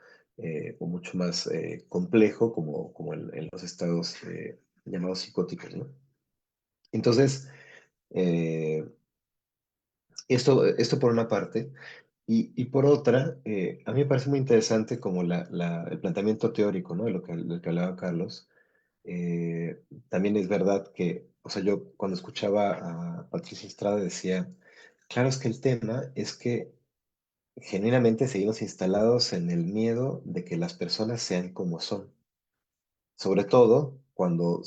o mucho más complejo, como en los estados llamados psicóticos, ¿no? Entonces, eh, esto por una parte. Y por otra, a mí me parece muy interesante como el planteamiento teórico, ¿no? De lo que hablaba Carlos. También es verdad que, o sea, yo cuando escuchaba a Patricia Estrada decía, claro, es que el tema es que genuinamente seguimos instalados en el miedo de que las personas sean como son, sobre todo cuando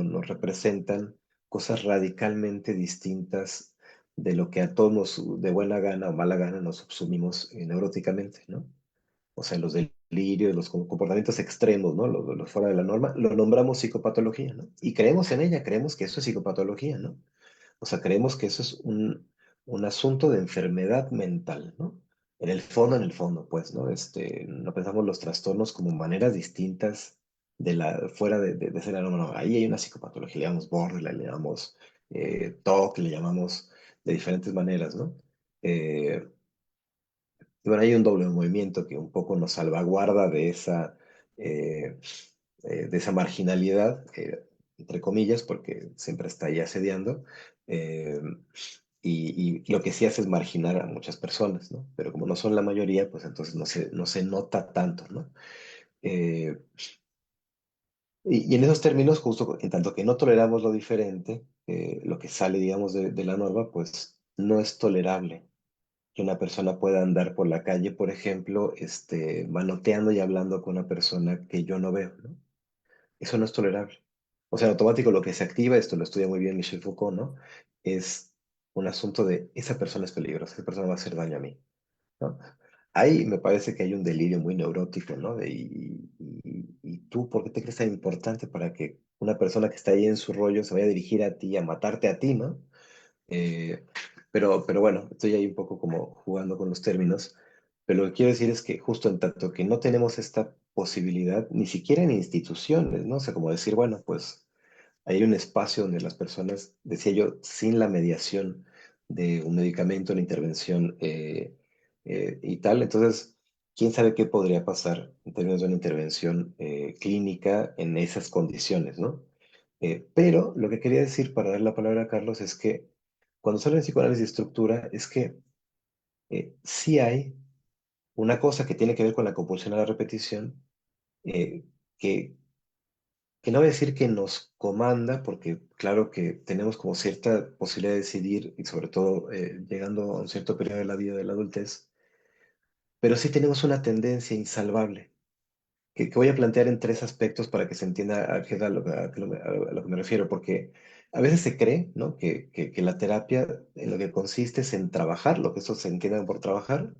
nos representan cosas radicalmente distintas de lo que a todos de buena gana o mala gana nos subsumimos neuróticamente, ¿no? O sea, los delirios, los comportamientos extremos, ¿no? Los fuera de la norma, lo nombramos psicopatología, ¿no? Y creemos en ella, creemos que eso es psicopatología, ¿no? O sea, creemos que eso es un asunto de enfermedad mental, ¿no? En el fondo, pues, ¿no? No pensamos los trastornos como maneras distintas fuera de ser algo, no, ahí hay una psicopatología, le llamamos borderline, le llamamos TOC, le llamamos de diferentes maneras, ¿no? Eh, y bueno, hay un doble movimiento que un poco nos salvaguarda eh, de esa marginalidad, entre comillas, porque siempre está ahí asediando. eh, y lo que sí hace es marginar a muchas personas, ¿no? Pero como no son la mayoría, pues entonces no se nota tanto, ¿no? Eh, y en esos términos, justo en tanto que no toleramos lo diferente, lo que sale, digamos, de la norma, pues no es tolerable que una persona pueda andar por la calle, por ejemplo, manoteando y hablando con una persona que yo no veo, ¿no? Eso no es tolerable. O sea, en automático lo que se activa, esto lo estudia muy bien Michel Foucault, ¿no? Es un asunto de esa persona es peligrosa, esa persona va a hacer daño a mí, ¿no? Ahí me parece que hay un delirio muy neurótico, ¿no? Y tú, ¿por qué te crees tan importante para que una persona que está ahí en su rollo se vaya a dirigir a ti, a matarte a ti, ¿no? Eh, pero bueno, estoy ahí un poco como jugando con los términos. Pero lo que quiero decir es que justo en tanto que no tenemos esta posibilidad, ni siquiera en instituciones, ¿no? O sea, como decir, bueno, pues hay un espacio donde las personas, decía yo, sin la mediación de un medicamento, una intervención y tal, entonces, ¿quién sabe qué podría pasar en términos de una intervención clínica en esas condiciones, ¿no? Pero lo que quería decir para dar la palabra a Carlos es que cuando se habla de psicoanálisis de estructura, es que sí hay una cosa que tiene que ver con la compulsión a la repetición, eh, que que no voy a decir que nos comanda, porque claro que tenemos como cierta posibilidad de decidir, y sobre todo llegando a un cierto periodo de la vida de la adultez, pero sí tenemos una tendencia insalvable, que voy a plantear en tres aspectos para que se entienda a qué es a lo que me refiero, porque a veces se cree, ¿no? Que la terapia en lo que consiste es en trabajar, lo que eso se entiende por trabajar,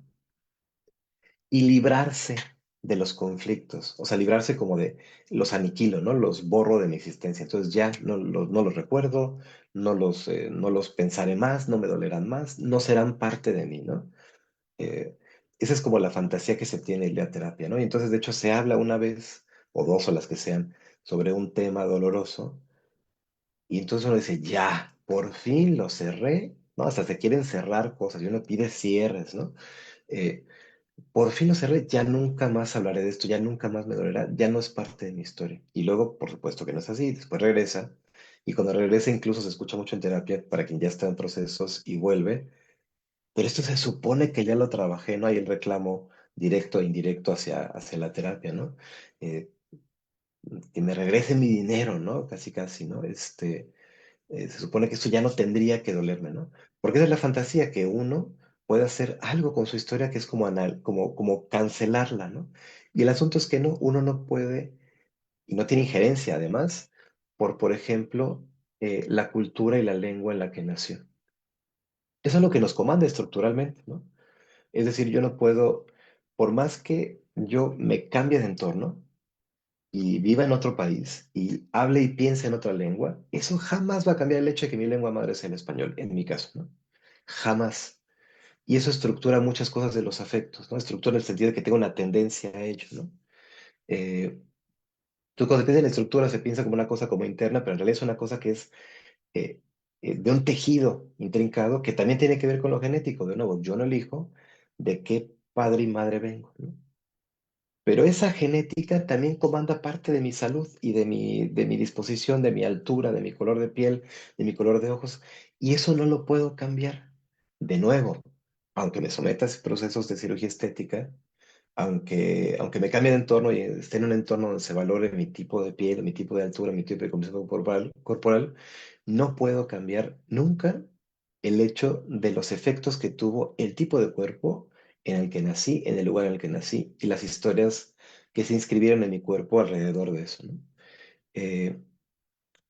y librarse de los conflictos, o sea, librarse como de los aniquilo, ¿no? Los borro de mi existencia. Entonces ya no los recuerdo, no los pensaré más, no me dolerán más, no serán parte de mí, ¿no? Eh, Esa es como la fantasía que se tiene en la terapia, ¿no? Y entonces, de hecho, se habla una vez o dos o las que sean sobre un tema doloroso y entonces uno dice, ya, por fin lo cerré, ¿no? Hasta se quieren cerrar cosas y uno pide cierres, ¿no? Eh, por fin lo cerré, ya nunca más hablaré de esto, ya nunca más me dolerá, ya no es parte de mi historia. Y luego, por supuesto que no es así, después regresa, y cuando regresa incluso se escucha mucho en terapia para quien ya está en procesos y vuelve, pero esto se supone que ya lo trabajé, ¿no? Hay el reclamo directo e indirecto hacia la terapia, ¿no? Eh, que me regrese mi dinero, ¿no? Casi, casi, ¿no? Se supone que esto ya no tendría que dolerme, ¿no? Porque esa es la fantasía, que uno puede hacer algo con su historia que es como, como cancelarla, ¿no? Y el asunto es que no, uno no puede, y no tiene injerencia además, por ejemplo, la cultura y la lengua en la que nació. Eso es lo que nos comanda estructuralmente, ¿no? Es decir, yo no puedo, por más que yo me cambie de entorno, y viva en otro país y hable y piense en otra lengua, eso jamás va a cambiar el hecho de que mi lengua madre sea el español, en mi caso, ¿no? Jamás. Y eso estructura muchas cosas de los afectos, ¿no? Estructura en el sentido de que tengo una tendencia a ello, ¿no? Eh, tú cuando se piensa en estructura se piensa como una cosa como interna, pero en realidad es una cosa que es eh, de un tejido intrincado que también tiene que ver con lo genético. De nuevo, yo no elijo de qué padre y madre vengo, ¿no? Pero esa genética también comanda parte de mi salud y de mi disposición, de mi altura, de mi color de piel, de mi color de ojos. Y eso no lo puedo cambiar. De nuevo, aunque me someta a procesos de cirugía estética, aunque me cambie de entorno y esté en un entorno donde se valore mi tipo de piel, mi tipo de altura, mi tipo de composición corporal, no puedo cambiar nunca el hecho de los efectos que tuvo el tipo de cuerpo en el que nací, en el lugar en el que nací y las historias que se inscribieron en mi cuerpo alrededor de eso, ¿no? Eh,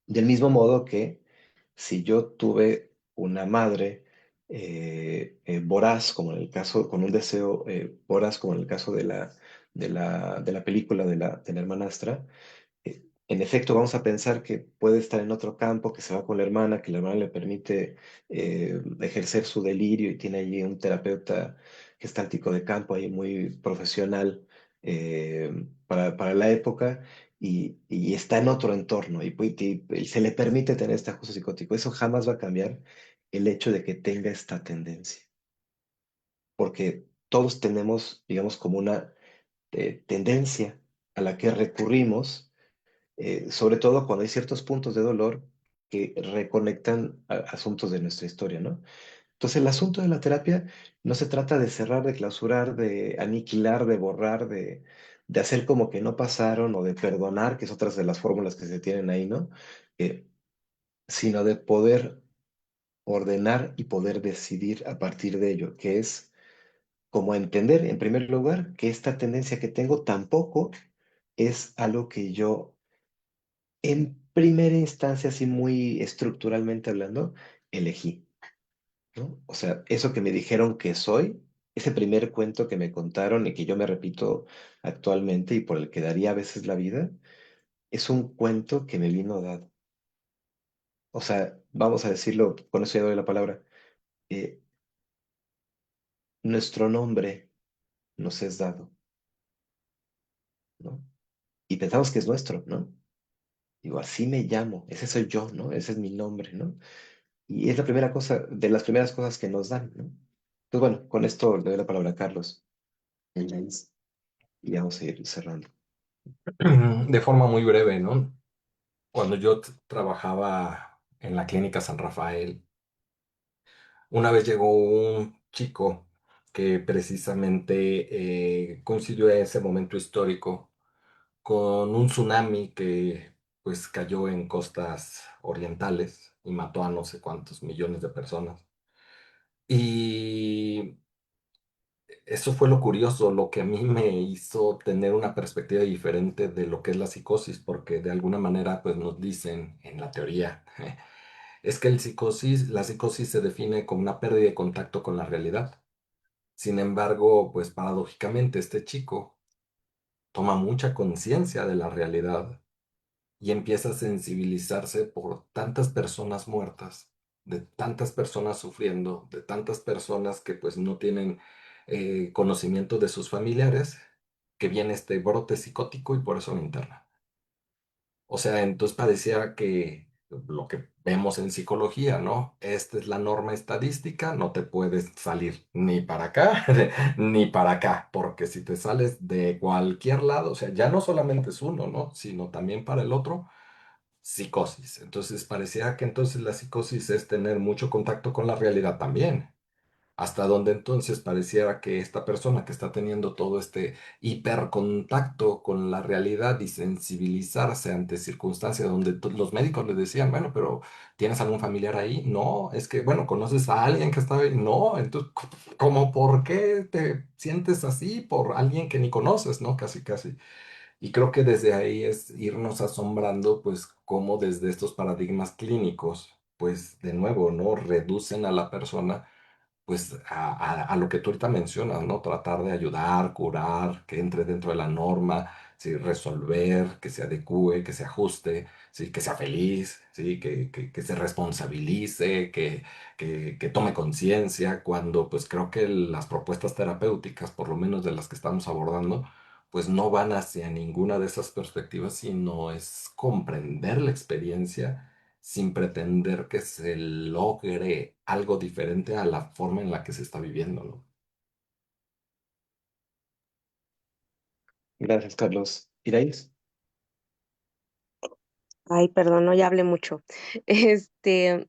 del mismo modo que si yo tuve una madre voraz, como en el caso, con un deseo voraz, como en el caso de la película de la hermanastra, en efecto, vamos a pensar que puede estar en otro campo, que se va con la hermana le permite ejercer su delirio y tiene allí un terapeuta gestáltico de campo ahí muy profesional para la época y está en otro entorno y se le permite tener este ajuste psicótico. Eso jamás va a cambiar el hecho de que tenga esta tendencia, porque todos tenemos, digamos, como una tendencia a la que recurrimos sobre todo cuando hay ciertos puntos de dolor que reconectan asuntos de nuestra historia, ¿no? Entonces, el asunto de la terapia no se trata de cerrar, de clausurar, de aniquilar, de borrar, de hacer como que no pasaron o de perdonar, que es otras de las fórmulas que se tienen ahí, ¿no? Eh, Sino de poder ordenar y poder decidir a partir de ello, que es como entender, en primer lugar, que esta tendencia que tengo tampoco es algo que yo en primera instancia, así muy estructuralmente hablando, elegí, ¿no? O sea, eso que me dijeron que soy, ese primer cuento que me contaron y que yo me repito actualmente y por el que daría a veces la vida, es un cuento que me vino dado. O sea, vamos a decirlo, con eso ya doy la palabra, eh, nuestro nombre nos es dado, ¿no? Y pensamos que es nuestro, ¿no? Digo, así me llamo, ese soy yo, ¿no? Ese es mi nombre, ¿no? Y es la primera cosa, de las primeras cosas que nos dan, ¿no? Pues bueno, con esto le doy la palabra a Carlos. Enéis, y vamos a ir cerrando.
De forma muy breve, ¿no? Cuando yo trabajaba en la clínica San Rafael, una vez llegó un chico que precisamente coincidió en ese momento histórico con un tsunami que pues cayó en costas orientales y mató a no sé cuántos millones de personas. Y eso fue lo curioso, lo que a mí me hizo tener una perspectiva diferente de lo que es la psicosis, porque de alguna manera pues nos dicen en la teoría, es que la psicosis se define como una pérdida de contacto con la realidad. Sin embargo, pues paradójicamente este chico toma mucha conciencia de la realidad y empieza a sensibilizarse por tantas personas muertas, de tantas personas sufriendo, de tantas personas que pues no tienen conocimiento de sus familiares, que viene este brote psicótico y por eso lo interna. O sea, entonces parecía que lo que vemos en psicología, ¿no? Esta es la norma estadística, no te puedes salir ni para acá ni para acá, porque si te sales de cualquier lado, o sea, ya no solamente es uno, ¿no? Sino también para el otro psicosis. Entonces parecía que entonces la psicosis es tener mucho contacto con la realidad también. Hasta donde entonces pareciera que esta persona que está teniendo todo este hipercontacto con la realidad y sensibilizarse ante circunstancias donde los médicos le decían, bueno, pero ¿tienes algún familiar ahí? No, es que, bueno, ¿conoces a alguien que está ahí? No, entonces, ¿cómo por qué te sientes así por alguien que ni conoces, ¿no? Casi, casi. Y creo que desde ahí es irnos asombrando, pues, cómo desde estos paradigmas clínicos, pues, de nuevo, ¿no? Reducen a la persona, pues, a lo que tú ahorita mencionas, ¿no? Tratar de ayudar, curar, que entre dentro de la norma, ¿sí? Resolver, que se adecue, que se ajuste, ¿sí? Que sea feliz, ¿sí? Que se responsabilice, que tome conciencia, cuando, pues, creo que las propuestas terapéuticas, por lo menos de las que estamos abordando, pues no van hacia ninguna de esas perspectivas, sino es comprender la experiencia sin pretender que se logre algo diferente a la forma en la que se está viviendo, ¿no?
Gracias, Carlos. ¿Iráis?
Ay, perdón, no, ya hablé mucho. Este,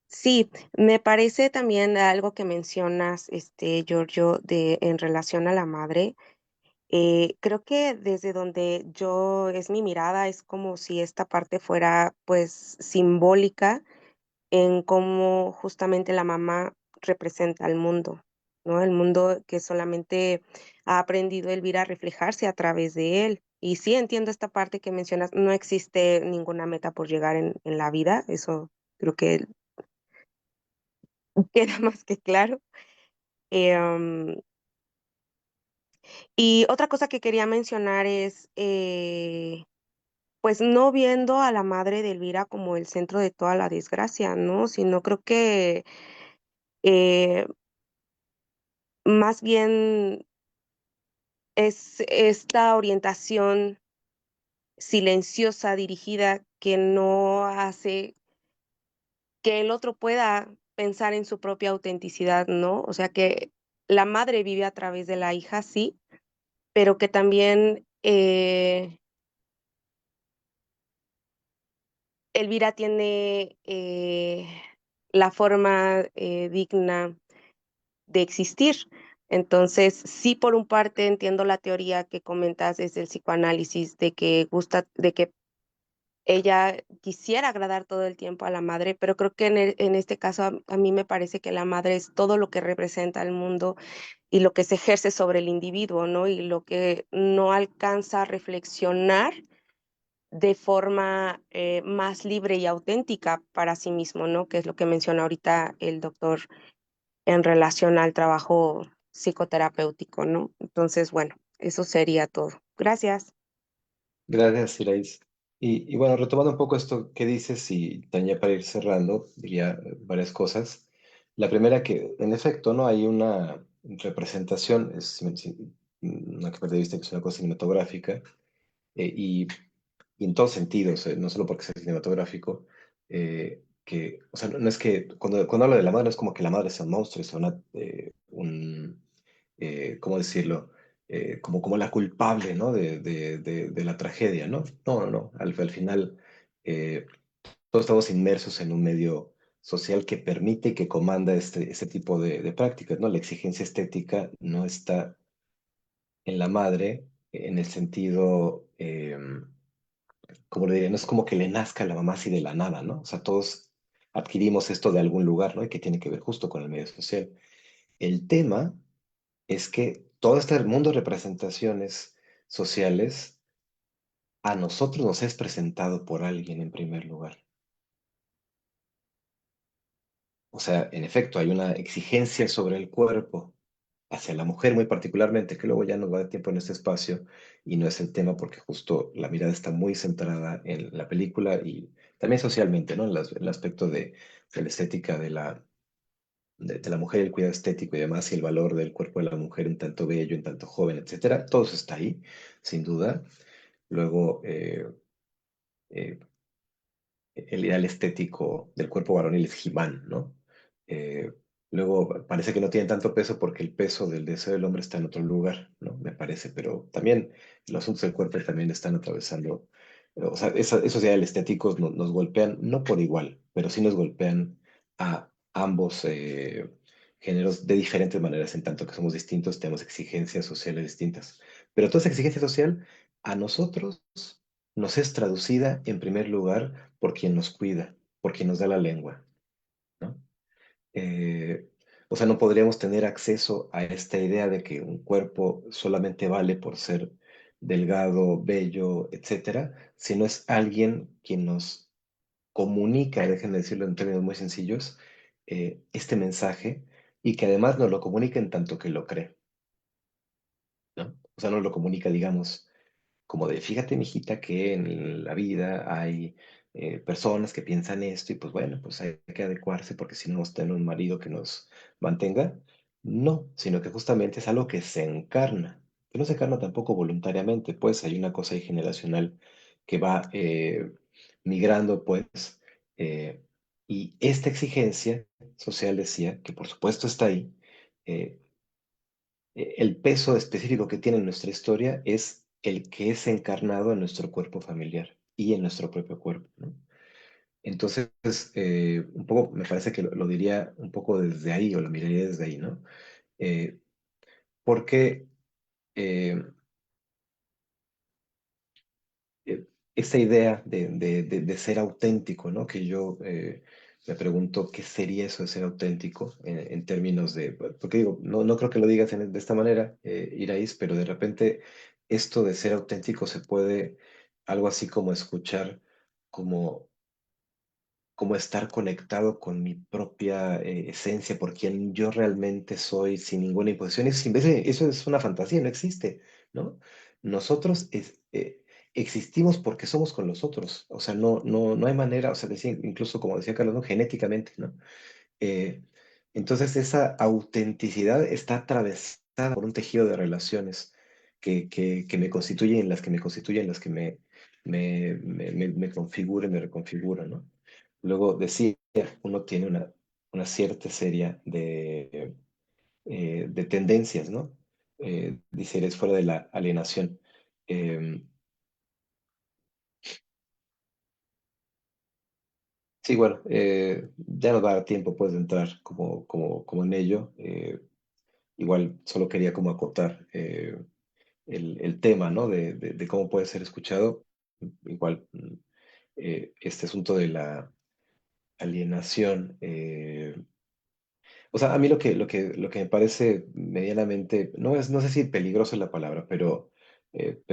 sí, me parece también algo que mencionas, Giorgio, en relación a la madre. Creo que desde donde yo es mi mirada, es como si esta parte fuera, pues, simbólica en cómo justamente la mamá representa al mundo. ¿no? El mundo que solamente ha aprendido Elvira a reflejarse a través de él. Y sí entiendo esta parte que mencionas, no existe ninguna meta por llegar en la vida, eso creo que queda más que claro. Em, y otra cosa que quería mencionar es, pues no viendo a la madre de Elvira como el centro de toda la desgracia, ¿no? Sino creo que eh, más bien es esta orientación silenciosa, dirigida, que no hace que el otro pueda pensar en su propia autenticidad, ¿no? O sea, que la madre vive a través de la hija, sí, pero que también Elvira tiene la forma digna de existir. Entonces, sí, por un parte entiendo la teoría que comentas desde el psicoanálisis de que ella quisiera agradar todo el tiempo a la madre, pero creo que en este caso a mí me parece que la madre es todo lo que representa el mundo y lo que se ejerce sobre el individuo, ¿no? Y lo que no alcanza a reflexionar de forma más libre y auténtica para sí mismo, ¿no? Que es lo que menciona ahorita el doctor en relación al trabajo psicoterapéutico, ¿no? Entonces, bueno, eso sería todo. Gracias.
Gracias, Irais. Y bueno, retomando un poco esto que dices, y también para ir cerrando, diría varias cosas. La primera que, en efecto, ¿no? Hay una representación, no hay que perder de vista que es una cosa cinematográfica, y en todos sentidos, no solo porque sea cinematográfico, que, o sea, no es que, cuando hablo de la madre, no es como que la madre sea un monstruo, es ¿cómo decirlo? Como la culpable, ¿no? De la tragedia, ¿no? No, no, no. Al final, eh, todos estamos inmersos en un medio social que permite y que comanda este tipo de prácticas, ¿no? La exigencia estética no está en la madre en el sentido, como le diría, no es como que le nazca a la mamá así de la nada, ¿no? O sea, todos adquirimos esto de algún lugar, ¿no? Y que tiene que ver justo con el medio social. El tema es que todo este mundo de representaciones sociales a nosotros nos es presentado por alguien en primer lugar. O sea, en efecto, hay una exigencia sobre el cuerpo, hacia la mujer muy particularmente, que luego ya nos va de tiempo en este espacio y no es el tema porque justo la mirada está muy centrada en la película y también socialmente, ¿no? El aspecto de la estética de la mujer, el cuidado estético y demás, y el valor del cuerpo de la mujer en tanto bello, en tanto joven, etcétera. Todo eso está ahí, sin duda. Luego, eh, el ideal estético del cuerpo varonil es He-Man, ¿no? Eh, Luego parece que no tiene tanto peso porque el peso del deseo del hombre está en otro lugar, ¿no? Me parece, pero también los asuntos del cuerpo también están atravesando, o sea, esos ideales estéticos nos golpean, no por igual, pero sí nos golpean a ambos géneros de diferentes maneras, en tanto que somos distintos, tenemos exigencias sociales distintas. Pero toda esa exigencia social a nosotros nos es traducida en primer lugar por quien nos cuida, por quien nos da la lengua, ¿no? Eh, o sea, no podríamos tener acceso a esta idea de que un cuerpo solamente vale por ser delgado, bello, etcétera, si no es alguien quien nos comunica, déjenme decirlo en términos muy sencillos, este mensaje y que además nos lo comunica en tanto que lo cree, ¿no? O sea, nos lo comunica, digamos, como de, fíjate, mijita, que en la vida hay personas que piensan esto y pues bueno, pues hay que adecuarse porque si no vamos a tener un marido que nos mantenga. No, sino que justamente es algo que se encarna, que no se encarna tampoco voluntariamente, pues hay una cosa ahí generacional que va migrando, pues, eh, y esta exigencia social decía, que por supuesto está ahí, eh, el peso específico que tiene en nuestra historia es el que es encarnado en nuestro cuerpo familiar y en nuestro propio cuerpo, ¿no? Entonces, un poco, me parece que lo diría un poco desde ahí, o lo miraría desde ahí, ¿no? Eh, Porque eh, esta idea de ser auténtico, ¿no? Que yo me pregunto qué sería eso de ser auténtico en términos de, porque digo, no creo que lo digas de esta manera, Iraís, pero de repente esto de ser auténtico se puede algo así como escuchar como como estar conectado con mi propia esencia, por quien yo realmente soy, sin ninguna imposición. Eso es una fantasía, no existe, ¿no? Nosotros existimos porque somos con los otros, o sea, no hay manera, o sea, incluso como decía Carlos, ¿no? Genéticamente, ¿no? Eh, entonces esa autenticidad está atravesada por un tejido de relaciones que me constituyen, en las que me constituyen, en las que me configuran, me reconfiguran, ¿no? Luego decía, uno tiene una cierta serie de tendencias, ¿no? Dice, eres fuera de la alienación. Eh, sí, bueno, ya nos va a dar tiempo pues de entrar como en ello. Igual solo quería como acotar el tema, ¿no? De cómo puede ser escuchado. Igual, este asunto de la alienación. O sea, a mí lo que me parece medianamente, no sé si peligroso es la palabra, pero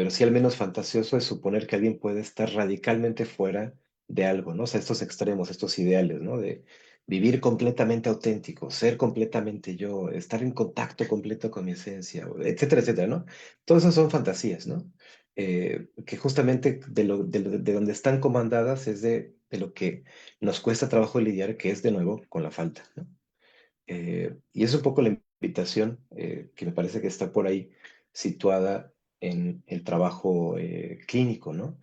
sí al menos fantasioso es suponer que alguien puede estar radicalmente fuera de algo, ¿no? O sea, estos extremos, estos ideales, ¿no? De vivir completamente auténtico, ser completamente yo, estar en contacto completo con mi esencia, etcétera, etcétera, ¿no? Todas esas son fantasías, ¿no? Que justamente de donde están comandadas es de lo que nos cuesta trabajo lidiar, que es de nuevo con la falta, ¿no? Y es un poco la invitación que me parece que está por ahí situada en el trabajo clínico, ¿no?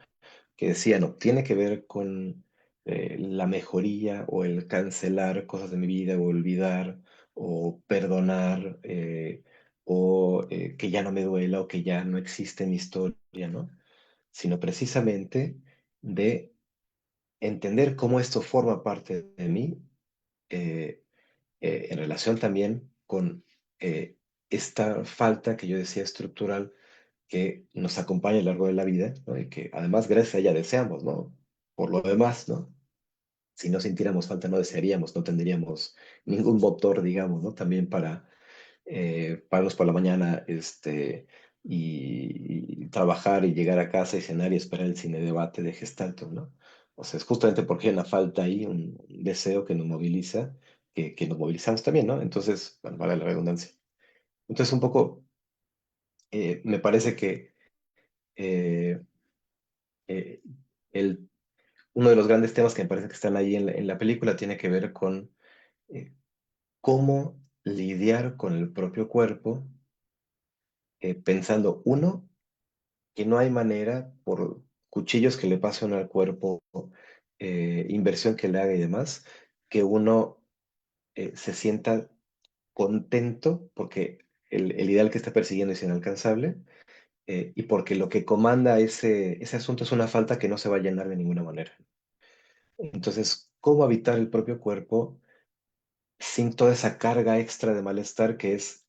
Que decía, no, tiene que ver con la mejoría o el cancelar cosas de mi vida o olvidar o perdonar o que ya no me duela o que ya no existe en mi historia, ¿no? Sino precisamente de entender cómo esto forma parte de mí. eh, en relación también con esta falta que yo decía estructural que nos acompaña a lo largo de la vida, ¿no? Y que además gracias a ella deseamos, ¿no? Por lo demás, ¿no? Si no sintiéramos falta, no desearíamos, no tendríamos ningún motor, digamos, ¿no? También para pararnos por la mañana, y trabajar y llegar a casa y cenar y esperar el cine debate de Gestalt, ¿no? O sea, es justamente porque hay una falta ahí, un deseo que nos moviliza, que nos movilizamos también, ¿no? Entonces, bueno, vale la redundancia. Entonces, un poco, me parece que eh, eh, el, uno de los grandes temas que me parece que están ahí en la película tiene que ver con eh, cómo lidiar con el propio cuerpo, pensando, uno, que no hay manera, por cuchillos que le pasen al cuerpo, inversión que le haga y demás, que uno se sienta contento porque el ideal que está persiguiendo es inalcanzable, y porque lo que comanda ese asunto es una falta que no se va a llenar de ninguna manera. Entonces, ¿cómo habitar el propio cuerpo sin toda esa carga extra de malestar que es,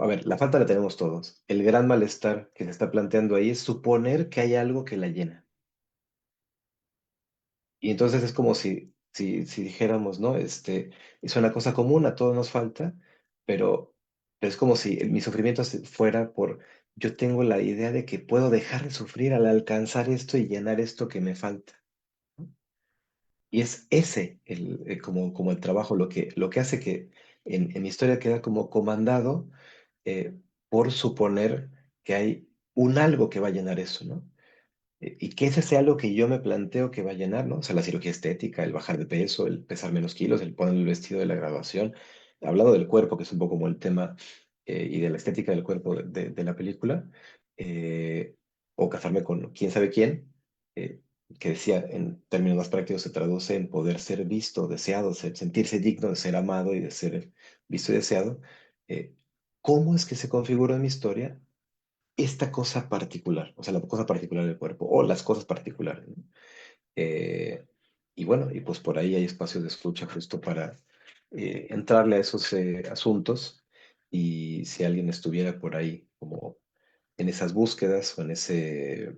a ver, la falta la tenemos todos. El gran malestar que se está planteando ahí es suponer que hay algo que la llena. Y entonces es como si dijéramos, ¿no? Es una cosa común, a todos nos falta, pero es como si mi sufrimiento fuera por, yo tengo la idea de que puedo dejar de sufrir al alcanzar esto y llenar esto que me falta, ¿no? Y es ese, como el trabajo, lo que hace que en mi historia queda como comandado eh, por suponer que hay un algo que va a llenar eso, ¿no? Y que ese sea lo que yo me planteo que va a llenar, ¿no? O sea, la cirugía estética, el bajar de peso, el pesar menos kilos, el poner el vestido de la graduación. Hablando del cuerpo, que es un poco como el tema, y de la estética del cuerpo de la película, eh, o casarme con quién sabe quién, eh, que decía, en términos más prácticos, se traduce en poder ser visto, deseado, sentirse digno de ser amado y de ser visto y deseado. Eh, ¿Cómo es que se configura mi historia esta cosa particular, o sea, la cosa particular del cuerpo, o las cosas particulares, ¿no? Eh, y bueno, y pues por ahí hay espacios de escucha justo para entrarle a esos asuntos, y si alguien estuviera por ahí como en esas búsquedas o en ese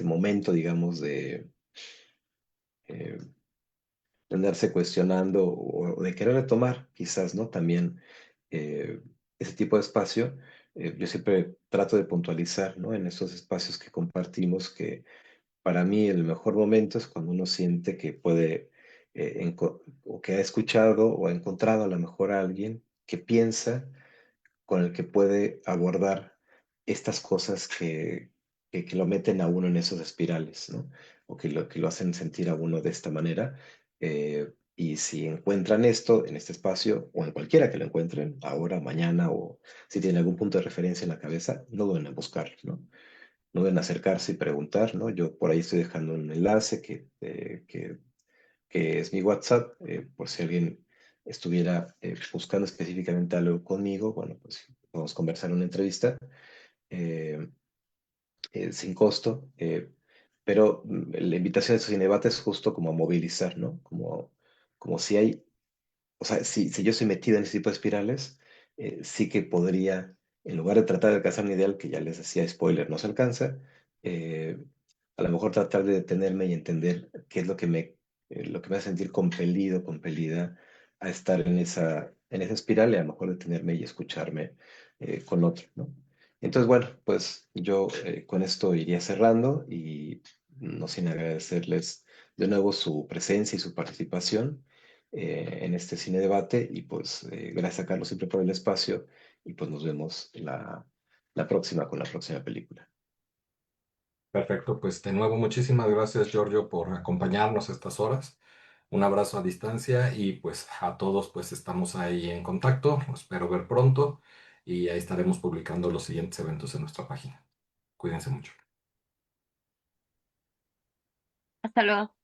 momento, digamos, de andarse cuestionando o de querer retomar quizás, ¿no? También eh, ese tipo de espacio. Yo siempre trato de puntualizar, ¿no? En esos espacios que compartimos que para mí el mejor momento es cuando uno siente que puede, o que ha escuchado o ha encontrado a lo mejor a alguien que piensa con el que puede abordar estas cosas que lo meten a uno en esos espirales, ¿no? O que lo hacen sentir a uno de esta manera. Y si encuentran esto en este espacio, o en cualquiera que lo encuentren, ahora, mañana, o si tienen algún punto de referencia en la cabeza, no duden en buscarlo, ¿no? No deben acercarse y preguntar, ¿no? Yo por ahí estoy dejando un enlace que es mi WhatsApp, por si alguien estuviera buscando específicamente algo conmigo, bueno, pues podemos conversar en una entrevista eh, sin costo, pero la invitación de estos debates es justo como a movilizar, ¿no? Como si hay o sea, si yo estoy metido en ese tipo de espirales, sí que podría, en lugar de tratar de alcanzar un ideal que ya les decía, spoiler, no se alcanza, eh, a lo mejor tratar de detenerme y entender qué es lo que me hace sentir compelido, compelida a estar en esa espiral y a lo mejor detenerme y escucharme con otro, ¿no? Entonces, bueno, pues yo con esto iría cerrando y no sin agradecerles de nuevo su presencia y su participación en este cine debate y pues gracias a Carlos siempre por el espacio y pues nos vemos la próxima con la próxima película.
Perfecto, pues de nuevo muchísimas gracias Giorgio por acompañarnos estas horas. Un abrazo a distancia y pues a todos pues estamos ahí en contacto. Espero ver pronto y ahí estaremos publicando los siguientes eventos en nuestra página. Cuídense mucho.
Hasta luego.